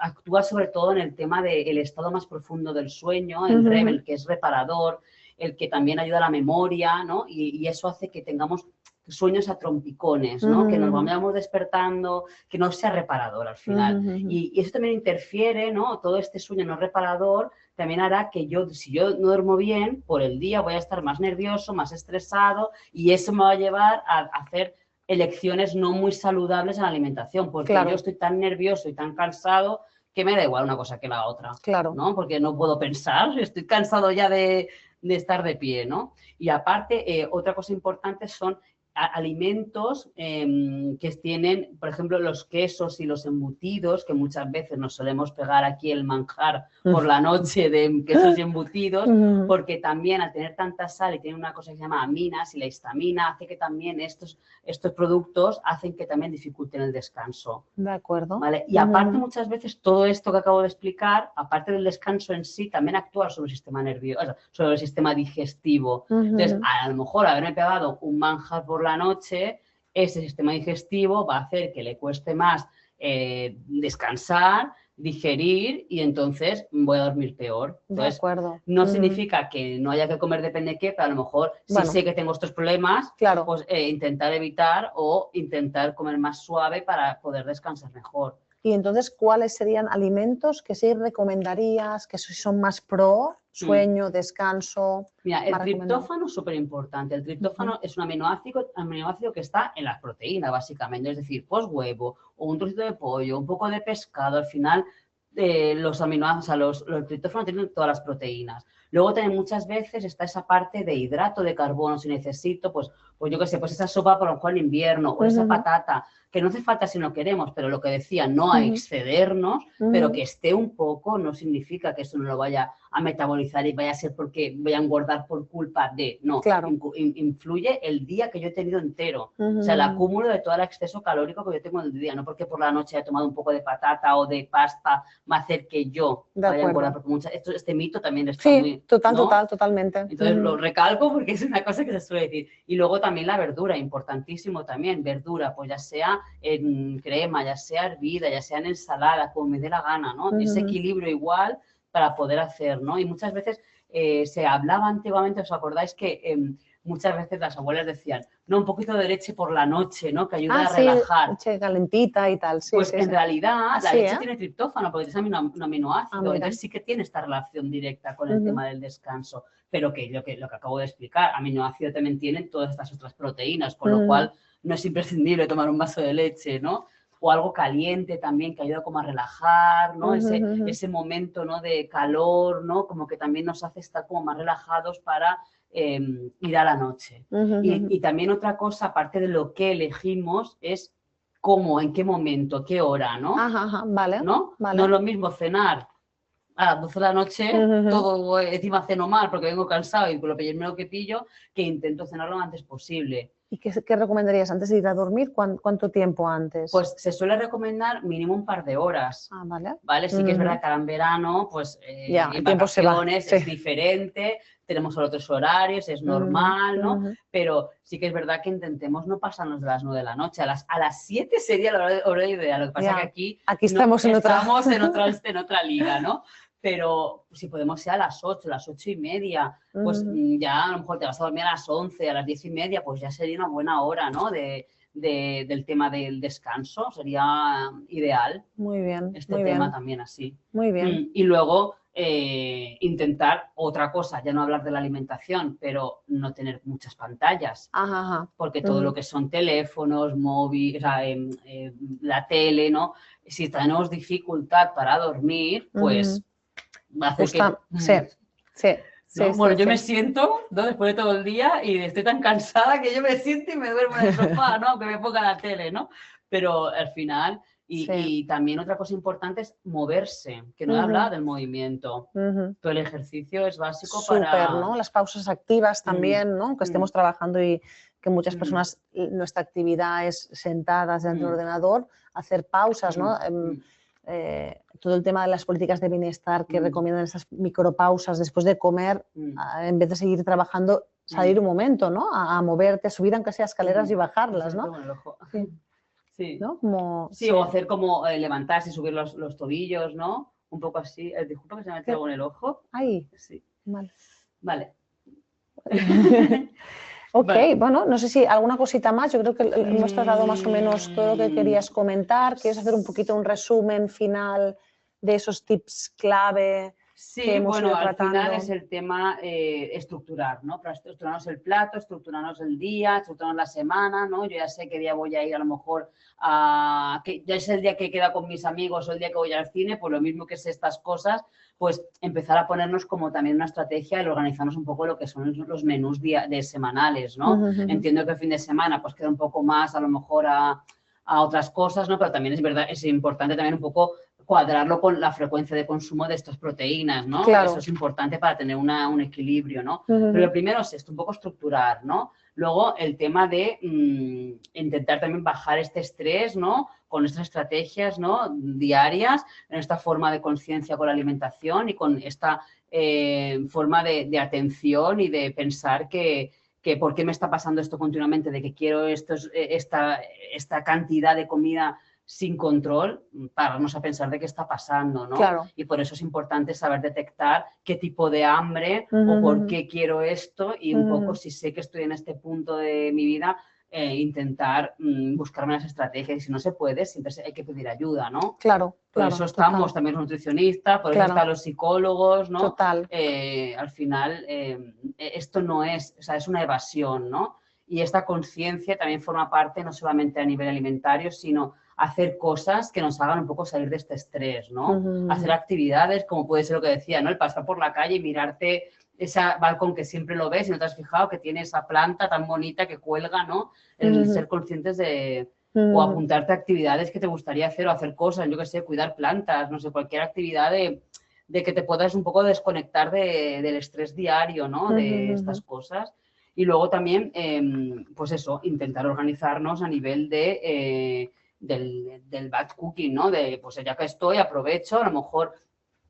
actúa sobre todo en el tema del estado más profundo del sueño, el REM, el que es reparador, el que también ayuda a la memoria, ¿no? Y eso hace que tengamos sueños a trompicones, ¿no? Que nos vayamos despertando, que no sea reparador al final. Y eso también interfiere, ¿no? Todo este sueño no reparador también hará que si yo no duermo bien, por el día voy a estar más nervioso, más estresado y eso me va a llevar a hacer elecciones no muy saludables en la alimentación, porque yo estoy tan nervioso y tan cansado que me da igual una cosa que la otra, ¿no? Porque no puedo pensar, estoy cansado ya de estar de pie, ¿no? Y aparte, otra cosa importante son alimentos que tienen, por ejemplo, los quesos y los embutidos, que muchas veces nos solemos pegar aquí el manjar por la noche de quesos y embutidos, porque también al tener tanta sal y tienen una cosa que se llama aminas y la histamina, hace que también estos productos hacen que también dificulten el descanso. De acuerdo. ¿Vale? Y aparte muchas veces todo esto que acabo de explicar, aparte del descanso en sí, también actúa sobre el sistema nervioso, sobre el sistema digestivo. Entonces, a lo mejor haberme pegado un manjar por la noche, ese sistema digestivo va a hacer que le cueste más descansar, digerir y entonces voy a dormir peor. Entonces, de acuerdo. No significa que no haya que comer depende de qué, pero a lo mejor si sé que tengo estos problemas, pues intentar evitar o intentar comer más suave para poder descansar mejor. Y entonces, ¿cuáles serían alimentos que sí recomendarías, que son más pro sueño, descanso? Mira, el triptófano es súper importante. El triptófano es un aminoácido que está en las proteínas, básicamente. Es decir, pues huevo o un trocito de pollo, un poco de pescado. Al final, los aminoácidos, los triptófanos tienen todas las proteínas. Luego también muchas veces está esa parte de hidrato de carbono. Si necesito, pues yo qué sé, pues esa sopa por lo mejor en invierno o esa patata, que no hace falta si no queremos, pero lo que decía, no a excedernos, pero que esté un poco, no significa que eso no lo vaya a metabolizar y vaya a ser porque voy a engordar por culpa de, no, influye el día que yo he tenido entero, o sea, el acúmulo de todo el exceso calórico que yo tengo en el día, no porque por la noche haya tomado un poco de patata o de pasta va a hacer que yo vaya a engordar, porque este mito también está muy... Totalmente. Entonces lo recalco porque es una cosa que se suele decir. Y luego también la verdura, importantísimo también, verdura, pues ya sea en crema, ya sea hervida, ya sea en ensalada, como me dé la gana, ¿no? Ese equilibrio igual para poder hacer, ¿no? Y muchas veces se hablaba antiguamente, ¿os acordáis que muchas veces las abuelas decían, no, un poquito de leche por la noche, ¿no? Que ayuda a relajar. Leche calentita y tal. Pues en realidad la leche tiene triptófano porque es un aminoácido, entonces sí que tiene esta relación directa con el tema del descanso, pero que lo que acabo de explicar, aminoácido también tienen todas estas otras proteínas, con lo cual no es imprescindible tomar un vaso de leche, ¿no? O algo caliente también que ayuda como a relajar, ¿no? Ese momento, ¿no? De calor, ¿no? Como que también nos hace estar como más relajados para ir a la noche. Y también otra cosa, aparte de lo que elegimos, es cómo, en qué momento, qué hora, ¿no? Vale. ¿No? No es lo mismo cenar a las 12 de la noche, todo encima ceno mal porque vengo cansado y con lo primero que pillo, que intento cenar lo antes posible. ¿Y qué recomendarías antes de ir a dormir? ¿Cuánto tiempo antes? Pues se suele recomendar mínimo un par de horas. ¿Vale? Sí que es verdad que ahora en verano, pues en vacaciones es diferente, tenemos otros horarios, es normal, ¿no? Pero sí que es verdad que intentemos no pasarnos de las 9 de la noche. A las 7 sería la hora ideal. Lo que pasa es que aquí estamos en otra liga, ¿no? Pero si podemos ser a las 8, las 8:30, pues ya a lo mejor te vas a dormir a las 11, a las 10:30, pues ya sería una buena hora, ¿no? Del tema del descanso, sería ideal. Muy bien. Este tema también así. Muy bien. Y luego intentar otra cosa, ya no hablar de la alimentación, pero no tener muchas pantallas. Porque todo lo que son teléfonos, móviles, la tele, ¿no? Si tenemos dificultad para dormir, pues va a hacer Sí. ¿no? Bueno, yo me siento, ¿no? Después de todo el día y estoy tan cansada que yo me siento y me duermo en el sofá, ¿no? Que me ponga la tele, ¿no? Pero al final, y también otra cosa importante es moverse, que no he hablado del movimiento. Todo el ejercicio es básico para... ¿no? Las pausas activas también, ¿no? Que estemos trabajando y que muchas personas, nuestra actividad es sentadas delante del ordenador, hacer pausas, ¿no? Todo el tema de las políticas de bienestar que recomiendan esas micropausas después de comer, en vez de seguir trabajando, salir un momento, ¿no? A moverte, a subir aunque sea escaleras y bajarlas, ¿no? Sí. ¿No? Como, sí, o hacer como levantarse y subir los tobillos, ¿no? Un poco así. Disculpa que se me ha metido algo en el ojo. Ahí. Sí. Vale. Ok, vale. Bueno, no sé si alguna cosita más. Yo creo que hemos tratado más o menos todo lo que querías comentar. ¿Quieres hacer un poquito un resumen final de esos tips clave? Sí, bueno, al final es el tema estructurar, ¿no? Para estructurarnos el plato, estructurarnos el día, estructurarnos la semana, ¿no? Yo ya sé qué día voy a ir a lo mejor que ya es el día que queda con mis amigos o el día que voy al cine, pues lo mismo que sé estas cosas, pues empezar a ponernos como también una estrategia y organizarnos un poco lo que son los menús de semanales, ¿no? Entiendo que el fin de semana pues queda un poco más a lo mejor a otras cosas, ¿no? Pero también es verdad, es importante también un poco cuadrarlo con la frecuencia de consumo de estas proteínas, ¿no? Claro. Eso es importante para tener un equilibrio, ¿no? Pero lo primero es esto, un poco estructurar, ¿no? Luego el tema de intentar también bajar este estrés, ¿no? Con estas estrategias, ¿no? Diarias, en esta forma de conciencia con la alimentación y con esta forma de atención y de pensar que por qué me está pasando esto continuamente, de que quiero esta cantidad de comida sin control, pararnos a pensar de qué está pasando, ¿no? Claro. Y por eso es importante saber detectar qué tipo de hambre o por qué quiero esto y un poco si sé que estoy en este punto de mi vida, intentar buscarme las estrategias y si no se puede, siempre hay que pedir ayuda, ¿no? Claro. Por eso estamos también los nutricionistas, por eso están los psicólogos, ¿no? Total. Al final, esto no es, o sea, es una evasión, ¿no? Y esta conciencia también forma parte no solamente a nivel alimentario, sino hacer cosas que nos hagan un poco salir de este estrés, ¿no? Hacer actividades, como puede ser lo que decía, ¿no? El pasar por la calle y mirarte ese balcón que siempre lo ves y no te has fijado que tiene esa planta tan bonita que cuelga, ¿no? El ser conscientes de... O apuntarte a actividades que te gustaría hacer o hacer cosas, yo qué sé, cuidar plantas, no sé, cualquier actividad de que te puedas un poco desconectar del estrés diario, ¿no? De estas cosas. Y luego también, pues eso, intentar organizarnos a nivel del batch cooking, ¿no? De, pues ya que estoy, aprovecho, a lo mejor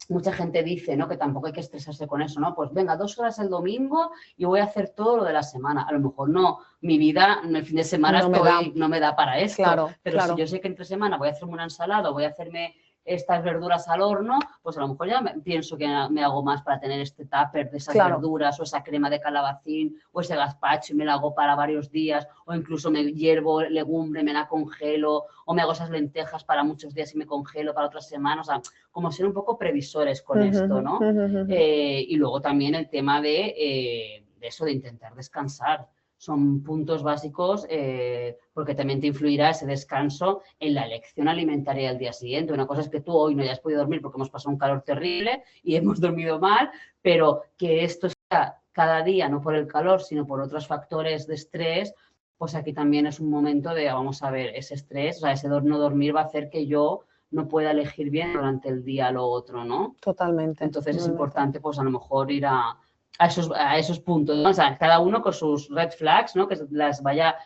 mucha gente dice, ¿no? Que tampoco hay que estresarse con eso, ¿no? Pues venga, 2 horas el domingo y voy a hacer todo lo de la semana. A lo mejor no, mi vida, el fin de semana no me da para esto. Claro, pero si yo sé que entre semana voy a hacerme una ensalada, voy a hacerme estas verduras al horno, pues a lo mejor ya pienso que me hago más para tener este tupper de esas verduras o esa crema de calabacín o ese gazpacho y me la hago para varios días o incluso me hiervo legumbre, me la congelo o me hago esas lentejas para muchos días y me congelo para otras semanas. O sea, como ser un poco previsores con esto, ¿no? Y luego también el tema de eso, de intentar descansar. Son puntos básicos porque también te influirá ese descanso en la elección alimentaria del día siguiente. Una cosa es que tú hoy no hayas podido dormir porque hemos pasado un calor terrible y hemos dormido mal, pero que esto sea cada día, no por el calor, sino por otros factores de estrés, pues aquí también es un momento de, vamos a ver, ese estrés, o sea, ese no dormir va a hacer que yo no pueda elegir bien durante el día lo otro, ¿no? Totalmente. Entonces es importante, pues a lo mejor ir a esos puntos, ¿no? O sea, cada uno con sus red flags, ¿no? Que las vaya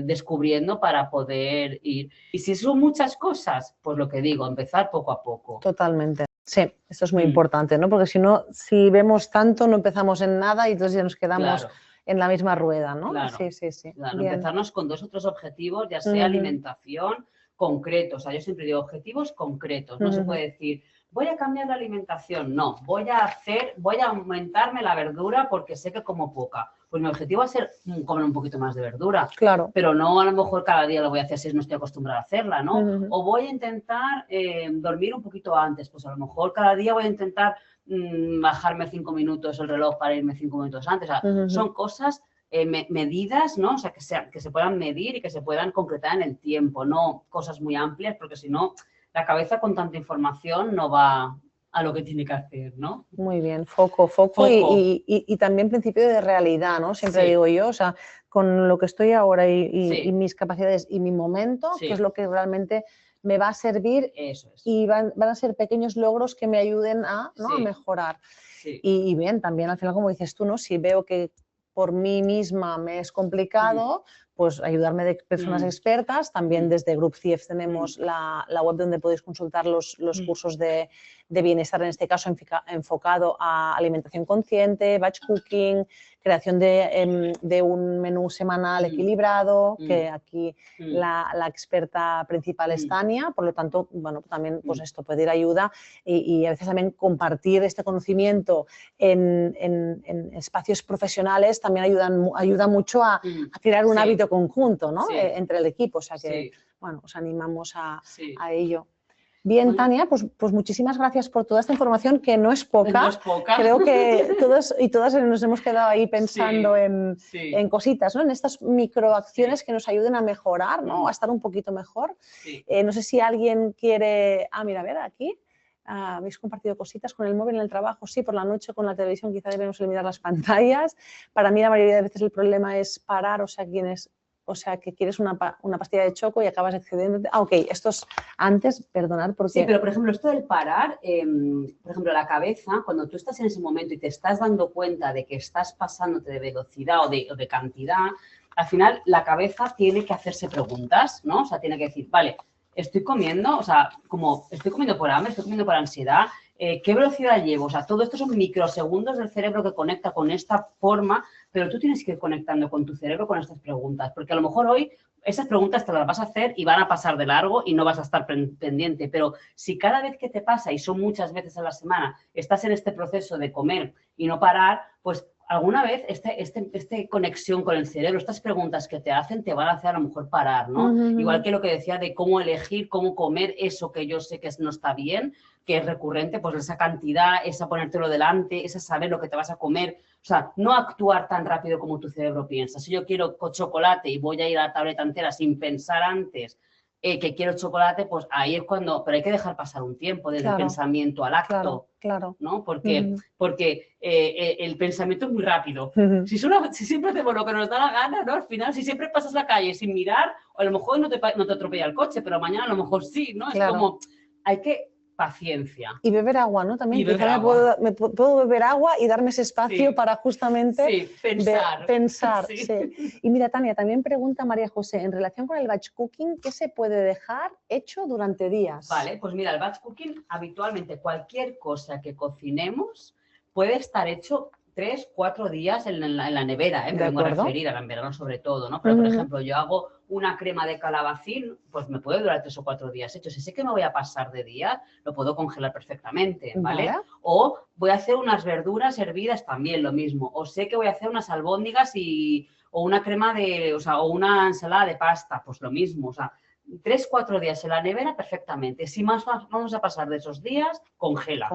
descubriendo para poder ir. Y si son muchas cosas, pues lo que digo, empezar poco a poco. Totalmente. Sí, esto es muy importante, ¿no? Porque si no, si vemos tanto, no empezamos en nada y entonces ya nos quedamos en la misma rueda, ¿no? Claro, sí. Claro. Empezarnos con 2 o 3 objetivos, ya sea alimentación, concretos. O sea, yo siempre digo objetivos concretos. No se puede decir, voy a cambiar la alimentación. No, voy a aumentarme la verdura porque sé que como poca. Pues mi objetivo va a ser comer un poquito más de verdura. Claro. Pero no a lo mejor cada día lo voy a hacer si no estoy acostumbrada a hacerla, ¿no? O voy a intentar dormir un poquito antes. Pues a lo mejor cada día voy a intentar bajarme 5 minutos el reloj para irme 5 minutos antes. O sea, son cosas medidas, ¿no? O sea, que se puedan medir y que se puedan concretar en el tiempo, no cosas muy amplias, porque si no, la cabeza con tanta información no va a lo que tiene que hacer, ¿no? Muy bien, foco. Y también principio de realidad, ¿no? Siempre Sí. digo yo, o sea, con lo que estoy ahora Sí. y mis capacidades y mi momento, Sí. que es lo que realmente me va a servir. Eso es. Y van a ser pequeños logros que me ayuden a, ¿no? Sí. a mejorar. Sí. Y bien, también al final, como dices tú, ¿no? Si veo que por mí misma me es complicado, pues ayudarme de personas expertas. También desde Group CIEF tenemos la web donde podéis consultar los cursos de bienestar, en este caso enfocado a alimentación consciente, batch cooking, creación de un menú semanal equilibrado, que aquí la experta principal es Tania, por lo tanto, bueno, también pues esto, pedir ayuda y a veces también compartir este conocimiento en espacios profesionales también ayuda mucho a crear un hábito conjunto, ¿no? Entre el equipo, o sea que, bueno, os animamos a ello. Bien, bueno, Tania, pues muchísimas gracias por toda esta información, que no es poca. No es poca. Creo que todos y todas nos hemos quedado ahí pensando en cositas, ¿no? En estas microacciones que nos ayuden a mejorar, ¿no? A estar un poquito mejor. No sé si alguien quiere... Ah, mira, a ver, aquí. Habéis compartido cositas con el móvil en el trabajo, sí, por la noche con la televisión quizá debemos eliminar las pantallas. Para mí la mayoría de veces el problema es parar, o sea, que quieres una pastilla de choco y acabas excediéndote. Ah, ok, esto es antes, perdonad, porque... Sí, pero por ejemplo, esto del parar, por ejemplo, la cabeza, cuando tú estás en ese momento y te estás dando cuenta de que estás pasándote de velocidad o de cantidad, al final la cabeza tiene que hacerse preguntas, ¿no? O sea, tiene que decir, vale, estoy comiendo, o sea, como estoy comiendo por hambre, estoy comiendo por ansiedad, ¿qué velocidad llevo? O sea, todo esto son microsegundos del cerebro que conecta con esta forma, pero tú tienes que ir conectando con tu cerebro con estas preguntas, porque a lo mejor hoy esas preguntas te las vas a hacer y van a pasar de largo y no vas a estar pendiente, pero si cada vez que te pasa, y son muchas veces a la semana, estás en este proceso de comer y no parar, pues alguna vez esta conexión con el cerebro, estas preguntas que te hacen, te van a hacer a lo mejor parar, ¿no? Igual que lo que decía de cómo elegir, cómo comer eso que yo sé que no está bien, que es recurrente, pues esa cantidad, esa ponértelo delante, esa saber lo que te vas a comer. O sea, no actuar tan rápido como tu cerebro piensa. Si yo quiero chocolate y voy a ir a la tableta entera sin pensar antes que quiero chocolate, pues ahí es cuando... Pero hay que dejar pasar un tiempo desde el pensamiento al acto. Claro. ¿No? Porque el pensamiento es muy rápido. Si siempre hacemos lo que nos da la gana, ¿no? Al final, si siempre pasas la calle sin mirar, o a lo mejor no te atropella el coche, pero mañana a lo mejor sí, ¿no? Claro. Es como, hay que... paciencia. Y beber agua, ¿no? También quizá me puedo beber agua y darme ese espacio para justamente pensar. Sí. Y mira, Tania, también pregunta María José, en relación con el batch cooking, ¿qué se puede dejar hecho durante días? Vale, pues mira, el batch cooking, habitualmente cualquier cosa que cocinemos puede estar hecho 3, 4 días en la nevera, me vengo a referir, en verano sobre todo, ¿no? Pero, por ejemplo, yo hago una crema de calabacín, pues me puede durar 3 o 4 días hecho. Si sé que me voy a pasar de día, lo puedo congelar perfectamente, ¿vale? O voy a hacer unas verduras hervidas, también lo mismo. O sé que voy a hacer unas albóndigas o una crema o una ensalada de pasta, pues lo mismo, o sea, 3, 4 días en la nevera perfectamente. Si más vamos a pasar de esos días, congela.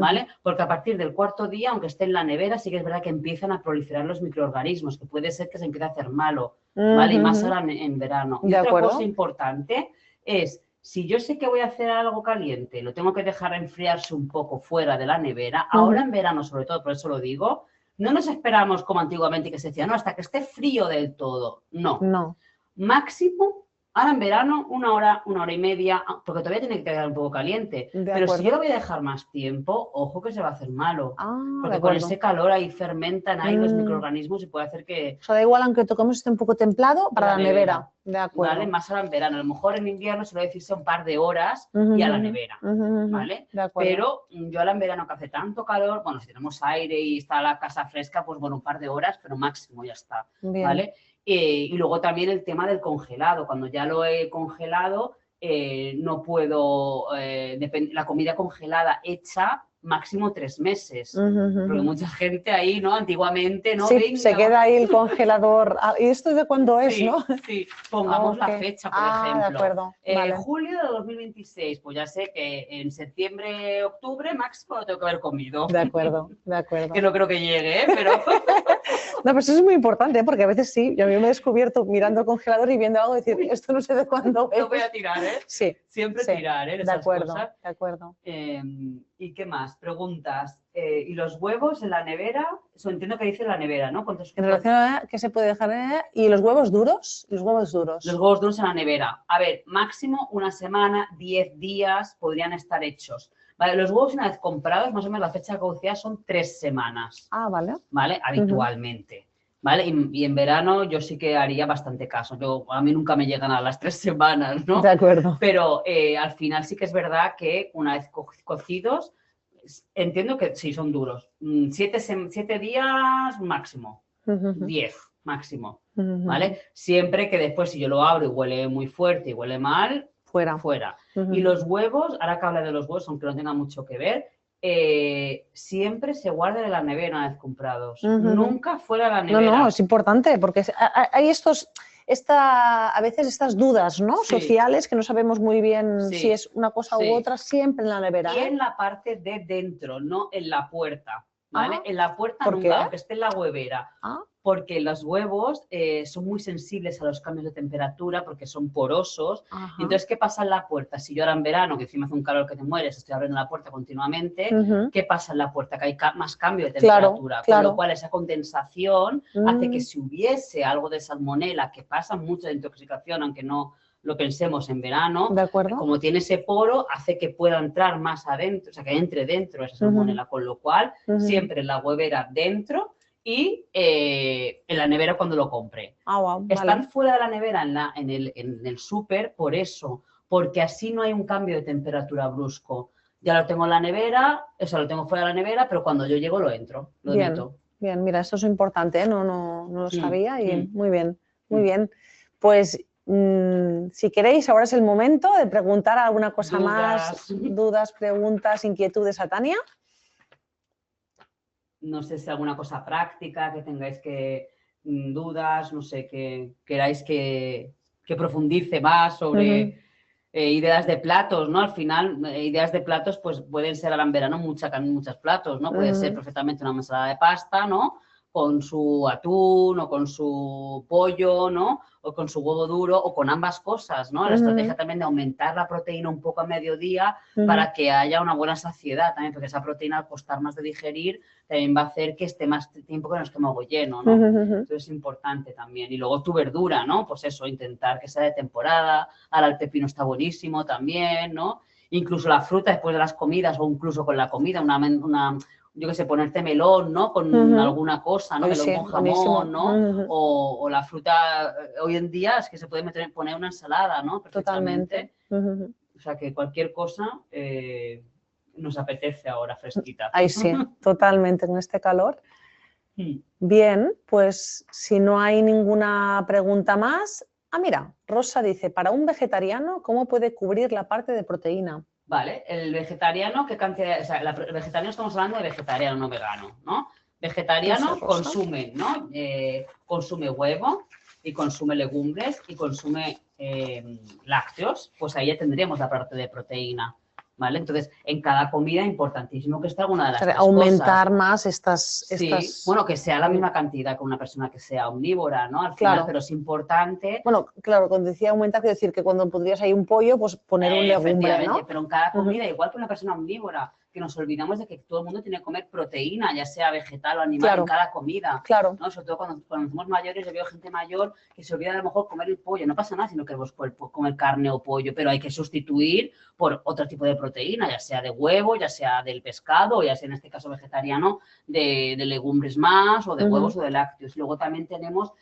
¿Vale? Porque a partir del 4.º día, aunque esté en la nevera, sí que es verdad que empiezan a proliferar los microorganismos, que puede ser que se empiece a hacer malo, ¿vale? Y más ahora en verano. Y otra cosa importante es, si yo sé que voy a hacer algo caliente, lo tengo que dejar enfriarse un poco fuera de la nevera, ahora en verano sobre todo, por eso lo digo, no nos esperamos como antiguamente que se decía, no, hasta que esté frío del todo. No. Máximo... Ahora en verano, 1 hora, 1 hora y media, porque todavía tiene que quedar un poco caliente. Pero si yo lo voy a dejar más tiempo, ojo que se va a hacer malo. Porque con ese calor ahí fermentan ahí los microorganismos y puede hacer que... O sea, da igual aunque toquemos esté un poco templado para la nevera. De acuerdo. ¿Vale? Más ahora en verano. A lo mejor en invierno se lo decirse un par de horas y a la nevera. ¿Vale? De acuerdo. Pero yo ahora en verano que hace tanto calor, bueno, si tenemos aire y está la casa fresca, pues bueno, un par de horas, pero máximo ya está. Bien. ¿Vale? Y luego también el tema del congelado. Cuando ya lo he congelado, no puedo... la comida congelada hecha máximo 3 meses. Porque mucha gente ahí, ¿no? Antiguamente, ¿no? Sí, Venga, se queda ahí el congelador. ¿Y esto de cuándo es, sí, no? sí, pongamos Ok. la fecha, por ejemplo. De acuerdo. Vale. Julio de 2026, pues ya sé que en septiembre, octubre máximo lo tengo que haber comido. De acuerdo, de acuerdo. Que no creo que llegue, pero... No, pero eso es muy importante, porque a veces sí, yo a mí me he descubierto mirando el congelador y viendo algo y decir, Uy, esto no sé de cuándo es. no voy a tirar, ¿eh? Sí. Siempre Sí, tirar, ¿eh? de Esas acuerdo, cosas. de acuerdo. ¿Y qué más? Preguntas. ¿Y los huevos en la nevera? Eso entiendo que dice la nevera, ¿no? En relación a qué se puede dejar en la nevera, ¿y los huevos duros? Los huevos duros. Los huevos duros en la nevera. A ver, máximo una semana, 10 días podrían estar hechos. Vale, los huevos una vez comprados, más o menos la fecha de caducidad son 3 semanas. Ah, vale. ¿Vale? Habitualmente. ¿Vale? Y en verano yo sí que haría bastante caso. A mí nunca me llegan a las 3 semanas, ¿no? De acuerdo. Pero al final sí que es verdad que una vez cocidos, entiendo que sí, son duros. 7 días máximo. 10 máximo. ¿Vale? Siempre que después si yo lo abro y huele muy fuerte y huele mal, fuera. Y los huevos, ahora que habla de los huevos, aunque no tenga mucho que ver, siempre se guardan en la nevera una vez comprados. Nunca fuera de la nevera. No, es importante porque hay a veces estas dudas, ¿no? Sí. Sociales que no sabemos muy bien Sí. si es una cosa u otra, siempre en la nevera. Y en la parte de dentro, no en la puerta. ¿Vale? En la puerta ¿por nunca, qué? aunque esté en la huevera. Porque los huevos son muy sensibles a los cambios de temperatura porque son porosos. Entonces, ¿qué pasa en la puerta? Si yo ahora en verano, que encima hace un calor que te mueres, estoy abriendo la puerta continuamente, ¿qué pasa en la puerta? Que hay más cambio de temperatura. Con lo cual, esa condensación hace que si hubiese algo de salmonela, que pasa mucho de intoxicación, aunque no lo pensemos en verano, como tiene ese poro, hace que pueda entrar más adentro, o sea, que entre dentro esa salmonela. Con lo cual, siempre en la huevera dentro y en la nevera cuando lo compre. Están fuera de la nevera en el súper por eso, porque así no hay un cambio de temperatura brusco. Ya lo tengo en la nevera, eso lo tengo fuera de la nevera, pero cuando yo llego lo entro, lo meto. Bien, mira, esto es importante, ¿eh? No lo sabía y muy bien, muy bien. Pues si queréis, ahora es el momento de preguntar alguna cosa más, dudas, preguntas, inquietudes a Tania. No sé si alguna cosa práctica que tengáis dudas, no sé, que queráis que profundice más sobre ideas de platos, ¿no? Al final, ideas de platos pues pueden ser ahora en verano muchos platos, ¿no? Puede ser perfectamente una ensalada de pasta, ¿no? Con su atún o con su pollo, ¿no? O con su huevo duro o con ambas cosas, ¿no? La estrategia también de aumentar la proteína un poco a mediodía para que haya una buena saciedad también, porque esa proteína al costar más de digerir también va a hacer que esté más tiempo con el estómago lleno, ¿no? Entonces es importante también. Y luego tu verdura, ¿no? Pues eso, intentar que sea de temporada. Ahora el pepino está buenísimo también, ¿no? Incluso la fruta después de las comidas o incluso con la comida, yo qué sé, ponerte melón, ¿no? Con alguna cosa, ¿no? Melón con jamón, ¿no? O la fruta, hoy en día es que se puede poner una ensalada, ¿no? Perfectamente. Totalmente. O sea, que cualquier cosa nos apetece ahora fresquita. Ahí sí, totalmente, con este calor. Bien, pues si no hay ninguna pregunta más. Mira, Rosa dice, para un vegetariano, ¿cómo puede cubrir la parte de proteína? Vale, el vegetariano, ¿qué cantidad? O sea, el vegetariano estamos hablando de vegetariano, no vegano, ¿no? Vegetariano consume, ¿no? Consume huevo y consume legumbres y consume lácteos, pues ahí ya tendríamos la parte de proteína, ¿vale? Entonces, en cada comida importantísimo que esté alguna de las tres aumentar cosas. más estas... Bueno, que sea la misma cantidad que una persona que sea omnívora, ¿no? Al final, pero es importante... Bueno, claro, cuando decía aumentar, quiero decir que cuando pondrías ahí un pollo, pues poner un legumbre, ¿no? Pero en cada comida, igual que una persona omnívora, que nos olvidamos de que todo el mundo tiene que comer proteína, ya sea vegetal o animal, en cada comida. ¿No? Sobre todo cuando somos mayores, yo veo gente mayor que se olvida de a lo mejor comer el pollo. No pasa nada si no queremos comer carne o pollo, pero hay que sustituir por otro tipo de proteína, ya sea de huevo, ya sea del pescado, o ya sea en este caso vegetariano, de legumbres más, o de huevos o de lácteos. Luego también tenemos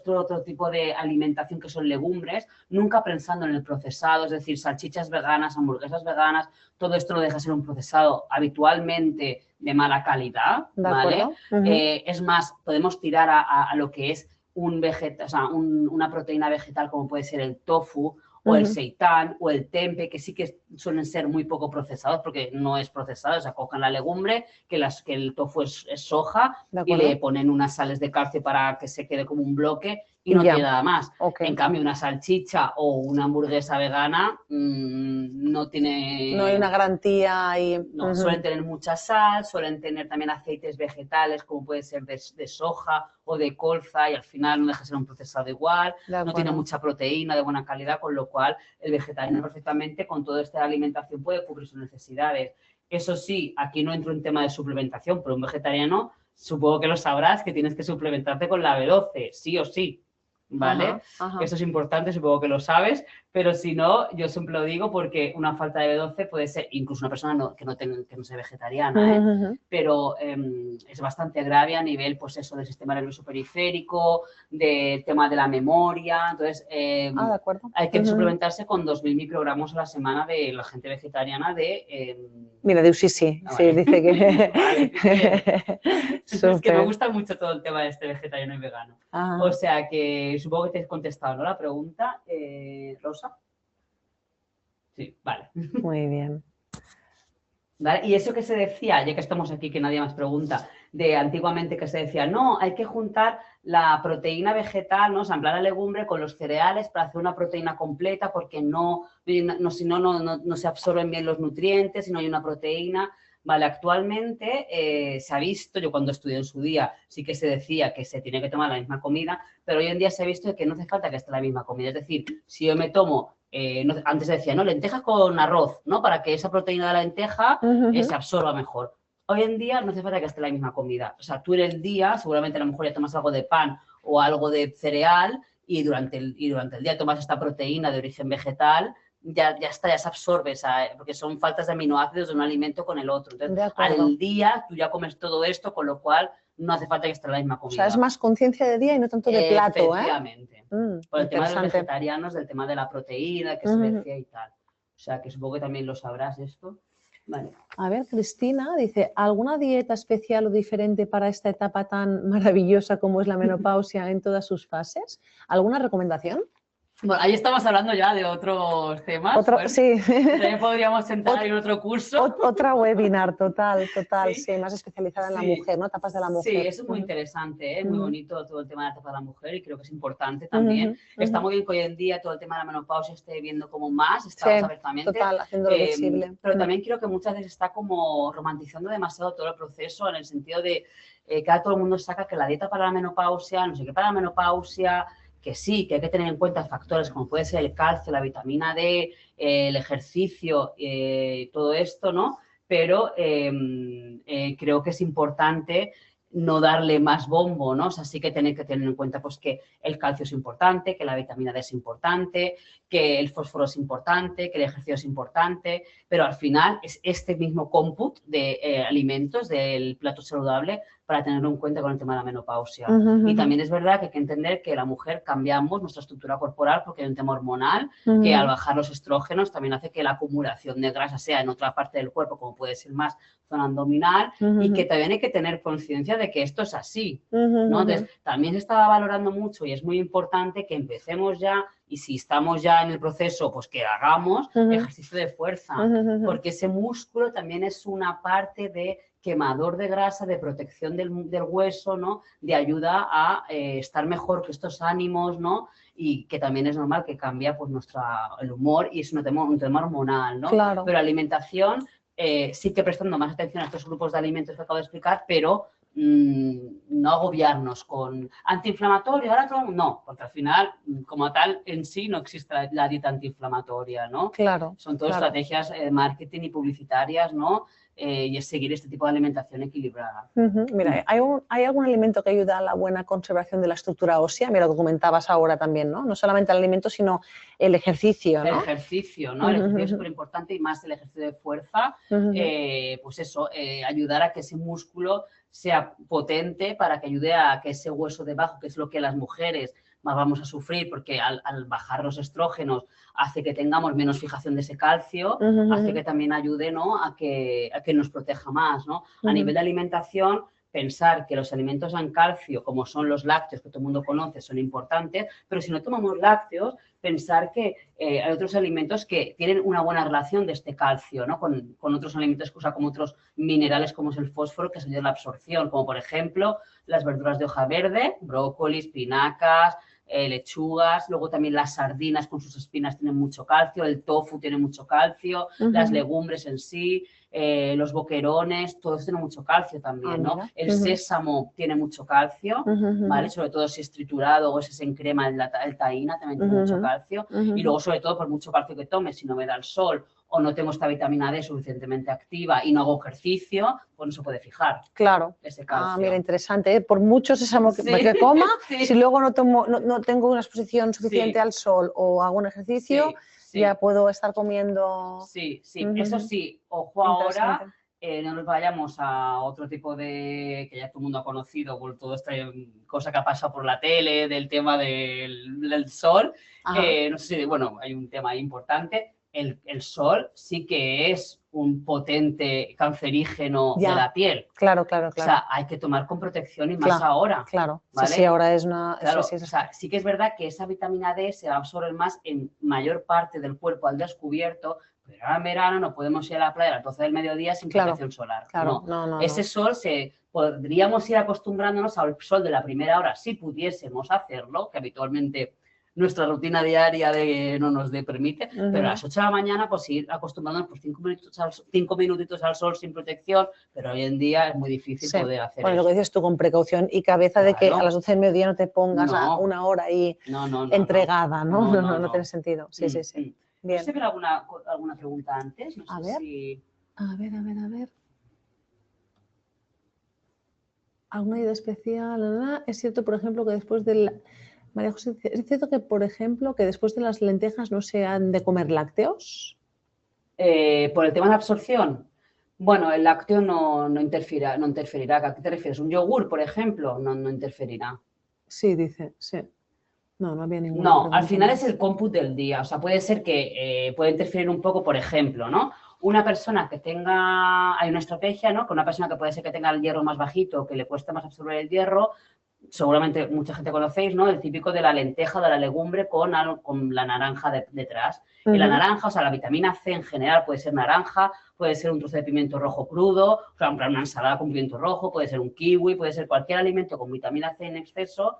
otro tipo de alimentación que son legumbres, nunca pensando en el procesado, es decir, salchichas veganas, hamburguesas veganas, todo esto no deja de ser un procesado habitualmente de mala calidad, ¿vale? Es más, podemos tirar a lo que es una proteína vegetal como puede ser el tofu o el seitán, o el tempe, que sí que suelen ser muy poco procesados, porque no es procesado, o sea, cogen la legumbre, que el tofu es soja, y le ponen unas sales de calcio para que se quede como un bloque, y no tiene nada más. En cambio, una salchicha o una hamburguesa vegana no tiene... No hay una garantía y... No, suelen tener mucha sal, suelen tener también aceites vegetales, como puede ser de soja o de colza, y al final no deja de ser un procesado igual, no tiene mucha proteína de buena calidad, con lo cual el vegetariano perfectamente con toda esta alimentación puede cubrir sus necesidades. Eso sí, aquí no entro en tema de suplementación, pero un vegetariano, supongo que lo sabrás, que tienes que suplementarte con la B12, sí o sí. ¿Vale? Eso es importante, supongo que lo sabes, pero si no, yo siempre lo digo porque una falta de B12 puede ser, incluso una persona que no sea vegetariana, pero es bastante grave a nivel, pues eso, del sistema nervioso periférico, del tema de la memoria, entonces de acuerdo. Hay que suplementarse con 2.000 microgramos a la semana de la gente vegetariana de... Mira, Dios, sí, dice que... Vale, es que me gusta mucho todo el tema de este vegetariano y vegano. O sea que supongo que te he contestado, ¿no? La pregunta, Rosa. Sí, vale. Muy bien. ¿Vale? Y eso que se decía, ya que estamos aquí, que nadie más pregunta, de antiguamente que se decía, no, hay que juntar la proteína vegetal, ¿no? O sea, en plan la legumbre con los cereales para hacer una proteína completa, porque si no, no se absorben bien los nutrientes, si no hay una proteína. Vale, actualmente se ha visto, yo cuando estudié en su día sí que se decía que se tiene que tomar la misma comida, pero hoy en día se ha visto que no hace falta que esté la misma comida. Es decir, si yo me tomo, antes se decía, no, lentejas con arroz, ¿no? Para que esa proteína de la lenteja se absorba mejor. Hoy en día no hace falta que esté la misma comida. O sea, tú en el día, seguramente a lo mejor ya tomas algo de pan o algo de cereal y durante el día tomas esta proteína de origen vegetal, ya está, ya se absorbe, porque son faltas de aminoácidos de un alimento con el otro. Entonces, al día tú ya comes todo esto, con lo cual no hace falta que esté la misma comida. O sea, es más conciencia de día y no tanto de plato, Efectivamente. Por el tema de los vegetarianos, del tema de la proteína, que se decía y tal. O sea, que supongo que también lo sabrás esto. Vale. A ver, Cristina dice, ¿alguna dieta especial o diferente para esta etapa tan maravillosa como es la menopausia en todas sus fases? ¿Alguna recomendación? Bueno, ahí estamos hablando ya de otros temas. Sí. También podríamos sentar en otro curso. Otra webinar, total, sí, más especializada en la mujer, ¿no? Etapas de la mujer. Sí, eso es muy interesante, muy bonito todo el tema de la etapa de la mujer y creo que es importante también. Está muy bien que hoy en día todo el tema de la menopausia esté viendo como más, está abiertamente. Total, haciéndolo visible. Pero también creo que muchas veces está como romantizando demasiado todo el proceso en el sentido de que ahora todo el mundo saca que la dieta para la menopausia, no sé qué para la menopausia, que sí, que hay que tener en cuenta factores como puede ser el calcio, la vitamina D, el ejercicio, todo esto, ¿no? Pero creo que es importante no darle más bombo, ¿no? O sea, sí que tener en cuenta pues, que el calcio es importante, que la vitamina D es importante, que el fósforo es importante, que el ejercicio es importante, pero al final es este mismo cómputo de alimentos del plato saludable para tenerlo en cuenta con el tema de la menopausia. Y también es verdad que hay que entender que la mujer cambiamos nuestra estructura corporal porque hay un tema hormonal que al bajar los estrógenos también hace que la acumulación de grasa sea en otra parte del cuerpo, como puede ser más zona abdominal, y que también hay que tener conciencia de que esto es así, ¿no? Entonces, también se está valorando mucho y es muy importante que empecemos ya, y si estamos ya en el proceso, pues que hagamos ejercicio de fuerza, porque ese músculo también es una parte de quemador de grasa, de protección del hueso, ¿no? De ayuda a estar mejor que estos ánimos, ¿no? Y que también es normal que cambia pues, el humor y es un tema hormonal, ¿no? Claro. Pero la alimentación, sí que prestando más atención a estos grupos de alimentos que acabo de explicar, pero no agobiarnos con antiinflamatorio, no, porque al final, como tal, en sí no existe la dieta antiinflamatoria, ¿no? Claro. Son todas estrategias de marketing y publicitarias, ¿no? Y es seguir este tipo de alimentación equilibrada. Mira, ¿hay algún alimento que ayuda a la buena conservación de la estructura ósea? Mira, lo que comentabas ahora también, ¿no? No solamente el alimento, sino el ejercicio, ¿no? El ejercicio, ¿no? El ejercicio es súper importante y más el ejercicio de fuerza, pues eso, ayudar a que ese músculo sea potente para que ayude a que ese hueso debajo, que es lo que las mujeres más vamos a sufrir, porque al bajar los estrógenos hace que tengamos menos fijación de ese calcio, hace que también ayude, ¿no? a que nos proteja más, ¿no? A nivel de alimentación, pensar que los alimentos en calcio, como son los lácteos, que todo el mundo conoce, son importantes, pero si no tomamos lácteos, pensar que hay otros alimentos que tienen una buena relación de este calcio, ¿no? Con otros alimentos que usan como otros minerales, como es el fósforo, que ayudan a la absorción, como por ejemplo las verduras de hoja verde, brócoli, espinacas, lechugas, luego también las sardinas con sus espinas tienen mucho calcio, el tofu tiene mucho calcio, las legumbres en sí, los boquerones, todo eso tiene mucho calcio también, ¿no? El sésamo tiene mucho calcio, ¿vale? Sobre todo si es triturado o si es en crema, el taína también tiene mucho calcio. Y luego, sobre todo, por mucho calcio que tomes, si no me da el sol o no tengo esta vitamina D suficientemente activa y no hago ejercicio, pues no se puede fijar. Claro. Ese calcio. Mira, interesante, ¿eh? Por mucho sésamo que coma, si luego no tengo una exposición suficiente al sol o hago un ejercicio, ya puedo estar comiendo... Sí. Eso sí, ojo ahora, no nos vayamos a otro tipo de... que ya todo el mundo ha conocido, por toda esta cosa que ha pasado por la tele, del tema del sol. No sé si, bueno, hay un tema importante. El sol sí que es un potente cancerígeno de la piel. Claro. O sea, hay que tomar con protección y más ahora. Claro, ¿vale? Sí, ahora es una... Claro, o sea, sí que es verdad que esa vitamina D se absorbe más en mayor parte del cuerpo al descubierto, pero ahora en verano no podemos ir a la playa a las 12 del mediodía sin protección solar. No. Ese sol podríamos ir acostumbrándonos al sol de la primera hora si pudiésemos hacerlo, que habitualmente nuestra rutina diaria no nos permite, pero a las 8 de la mañana pues ir acostumbrándonos por 5 minutitos al sol sin protección, pero hoy en día es muy difícil poder hacer eso. Lo que dices tú, con precaución y cabeza de que a las 12 del mediodía no te pongas a una hora ahí entregada, ¿no? No tiene sentido. Sí. Bien. No sé si hay alguna pregunta antes. No a sé ver. A ver. ¿Alguna idea especial? Es cierto, por ejemplo, que después del... María José, ¿es cierto que, por ejemplo, que después de las lentejas no se han de comer lácteos? Por el tema de la absorción. Bueno, el lácteo no interferirá. ¿A qué te refieres? ¿Un yogur, por ejemplo? No interferirá. Sí, dice, sí. No había ninguna. No, al final es el cómputo del día. O sea, puede ser que pueda interferir un poco, por ejemplo, ¿no? Una persona que hay una estrategia, ¿no? Con una persona que puede ser que tenga el hierro más bajito, que le cueste más absorber el hierro, seguramente mucha gente conocéis, ¿no? El típico de la lenteja, de la legumbre con la naranja detrás. Y la naranja, o sea, la vitamina C en general puede ser naranja, puede ser un trozo de pimiento rojo crudo, o sea, una ensalada con pimiento rojo, puede ser un kiwi, puede ser cualquier alimento con vitamina C en exceso,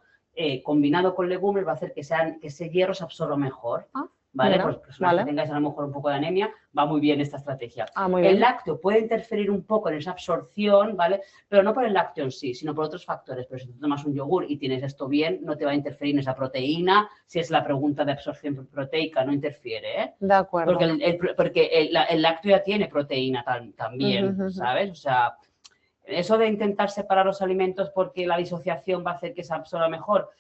combinado con legumbres va a hacer que ese hierro se absorba mejor. ¿Vale? Pues personas que tengáis a lo mejor un poco de anemia, va muy bien esta estrategia. El lácteo puede interferir un poco en esa absorción, ¿vale? Pero no por el lácteo en sí, sino por otros factores. Pero si tú tomas un yogur y tienes esto bien, no te va a interferir en esa proteína. Si es la pregunta de absorción proteica, no interfiere, ¿eh? De acuerdo. Porque el lácteo ya tiene proteína también, ¿sabes? O sea, eso de intentar separar los alimentos porque la disociación va a hacer que se absorba mejor,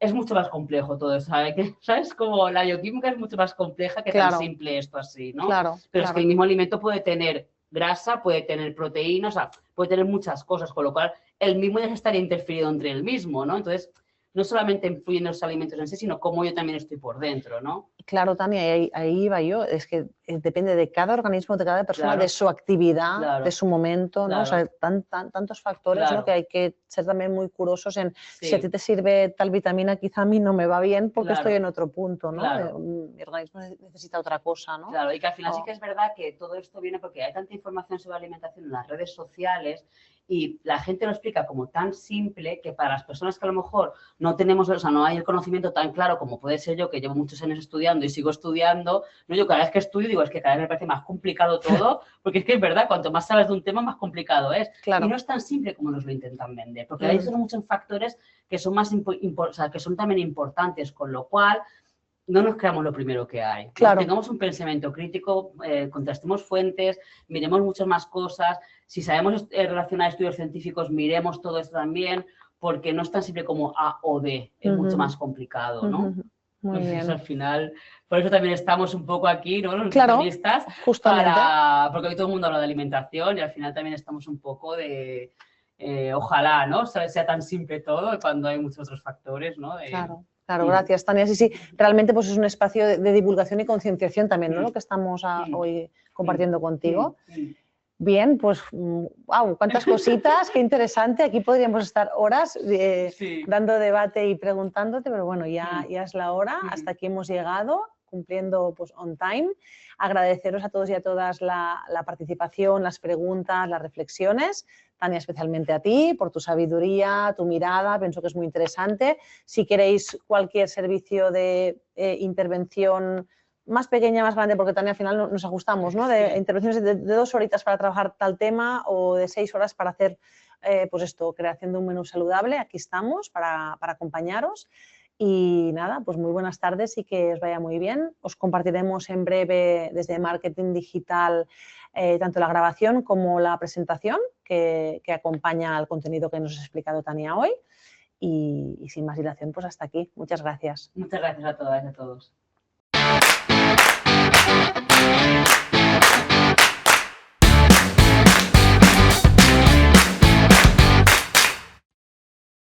es mucho más complejo todo, ¿sabes? Como la bioquímica es mucho más compleja que tan simple esto así, ¿no? Pero es que el mismo alimento puede tener grasa, puede tener proteínas, o sea, puede tener muchas cosas, con lo cual el mismo ya estaría interferido entre el mismo, ¿no? Entonces, no solamente influyen los alimentos en sí, sino cómo yo también estoy por dentro, ¿no? Claro, Tania, ahí iba yo. Es que depende de cada organismo, de cada persona, de su actividad, de su momento, ¿no? O sea, tantos factores, ¿no? Que hay que ser también muy curosos en si a ti te sirve tal vitamina, quizá a mí no me va bien porque estoy en otro punto, ¿no? Mi organismo necesita otra cosa, ¿no? Claro, y que al final sí que es verdad que todo esto viene porque hay tanta información sobre alimentación en las redes sociales y la gente lo explica como tan simple que para las personas que a lo mejor no tenemos, o sea, no hay el conocimiento tan claro como puede ser yo, que llevo muchos años estudiando y sigo estudiando, ¿no? Yo cada vez que estudio digo, es que cada vez me parece más complicado todo, porque es que es verdad, cuanto más sabes de un tema, más complicado es. Y no es tan simple como nos lo intentan vender, porque hay muchos factores que son o sea, que son también importantes, con lo cual no nos creamos lo primero que hay. Tengamos un pensamiento crítico, contrastemos fuentes, miremos muchas más cosas. Si sabemos relacionar estudios científicos, miremos todo esto también, porque no es tan simple como A o B, es mucho más complicado, ¿no? Muy bien. Entonces, al final, por eso también estamos un poco aquí, ¿no? Los nutricionistas, justamente. Porque hoy todo el mundo habla de alimentación y al final también estamos un poco de, ojalá, ¿no? Sea tan simple todo cuando hay muchos otros factores, ¿no? Claro, gracias, Tania. Sí, realmente pues es un espacio de divulgación y concienciación también, ¿no? Lo que estamos hoy compartiendo contigo. Bien, pues, wow, cuántas cositas, qué interesante. Aquí podríamos estar horas Sí. dando debate y preguntándote, pero bueno, ya es la hora. Ujú. Hasta aquí hemos llegado, cumpliendo pues on time. Agradeceros a todos y a todas la participación, las preguntas, las reflexiones. Tania, especialmente a ti, por tu sabiduría, tu mirada, pienso que es muy interesante. Si queréis cualquier servicio de intervención más pequeña, más grande, porque también al final nos ajustamos, ¿no? De intervenciones de 2 horitas para trabajar tal tema o de 6 horas para hacer, pues esto, creación de un menú saludable. Aquí estamos para acompañaros. Y nada, pues muy buenas tardes y que os vaya muy bien. Os compartiremos en breve desde Marketing Digital tanto la grabación como la presentación que acompaña al contenido que nos ha explicado Tania hoy. Y sin más dilación, pues hasta aquí. Muchas gracias. Muchas gracias a todas y a todos.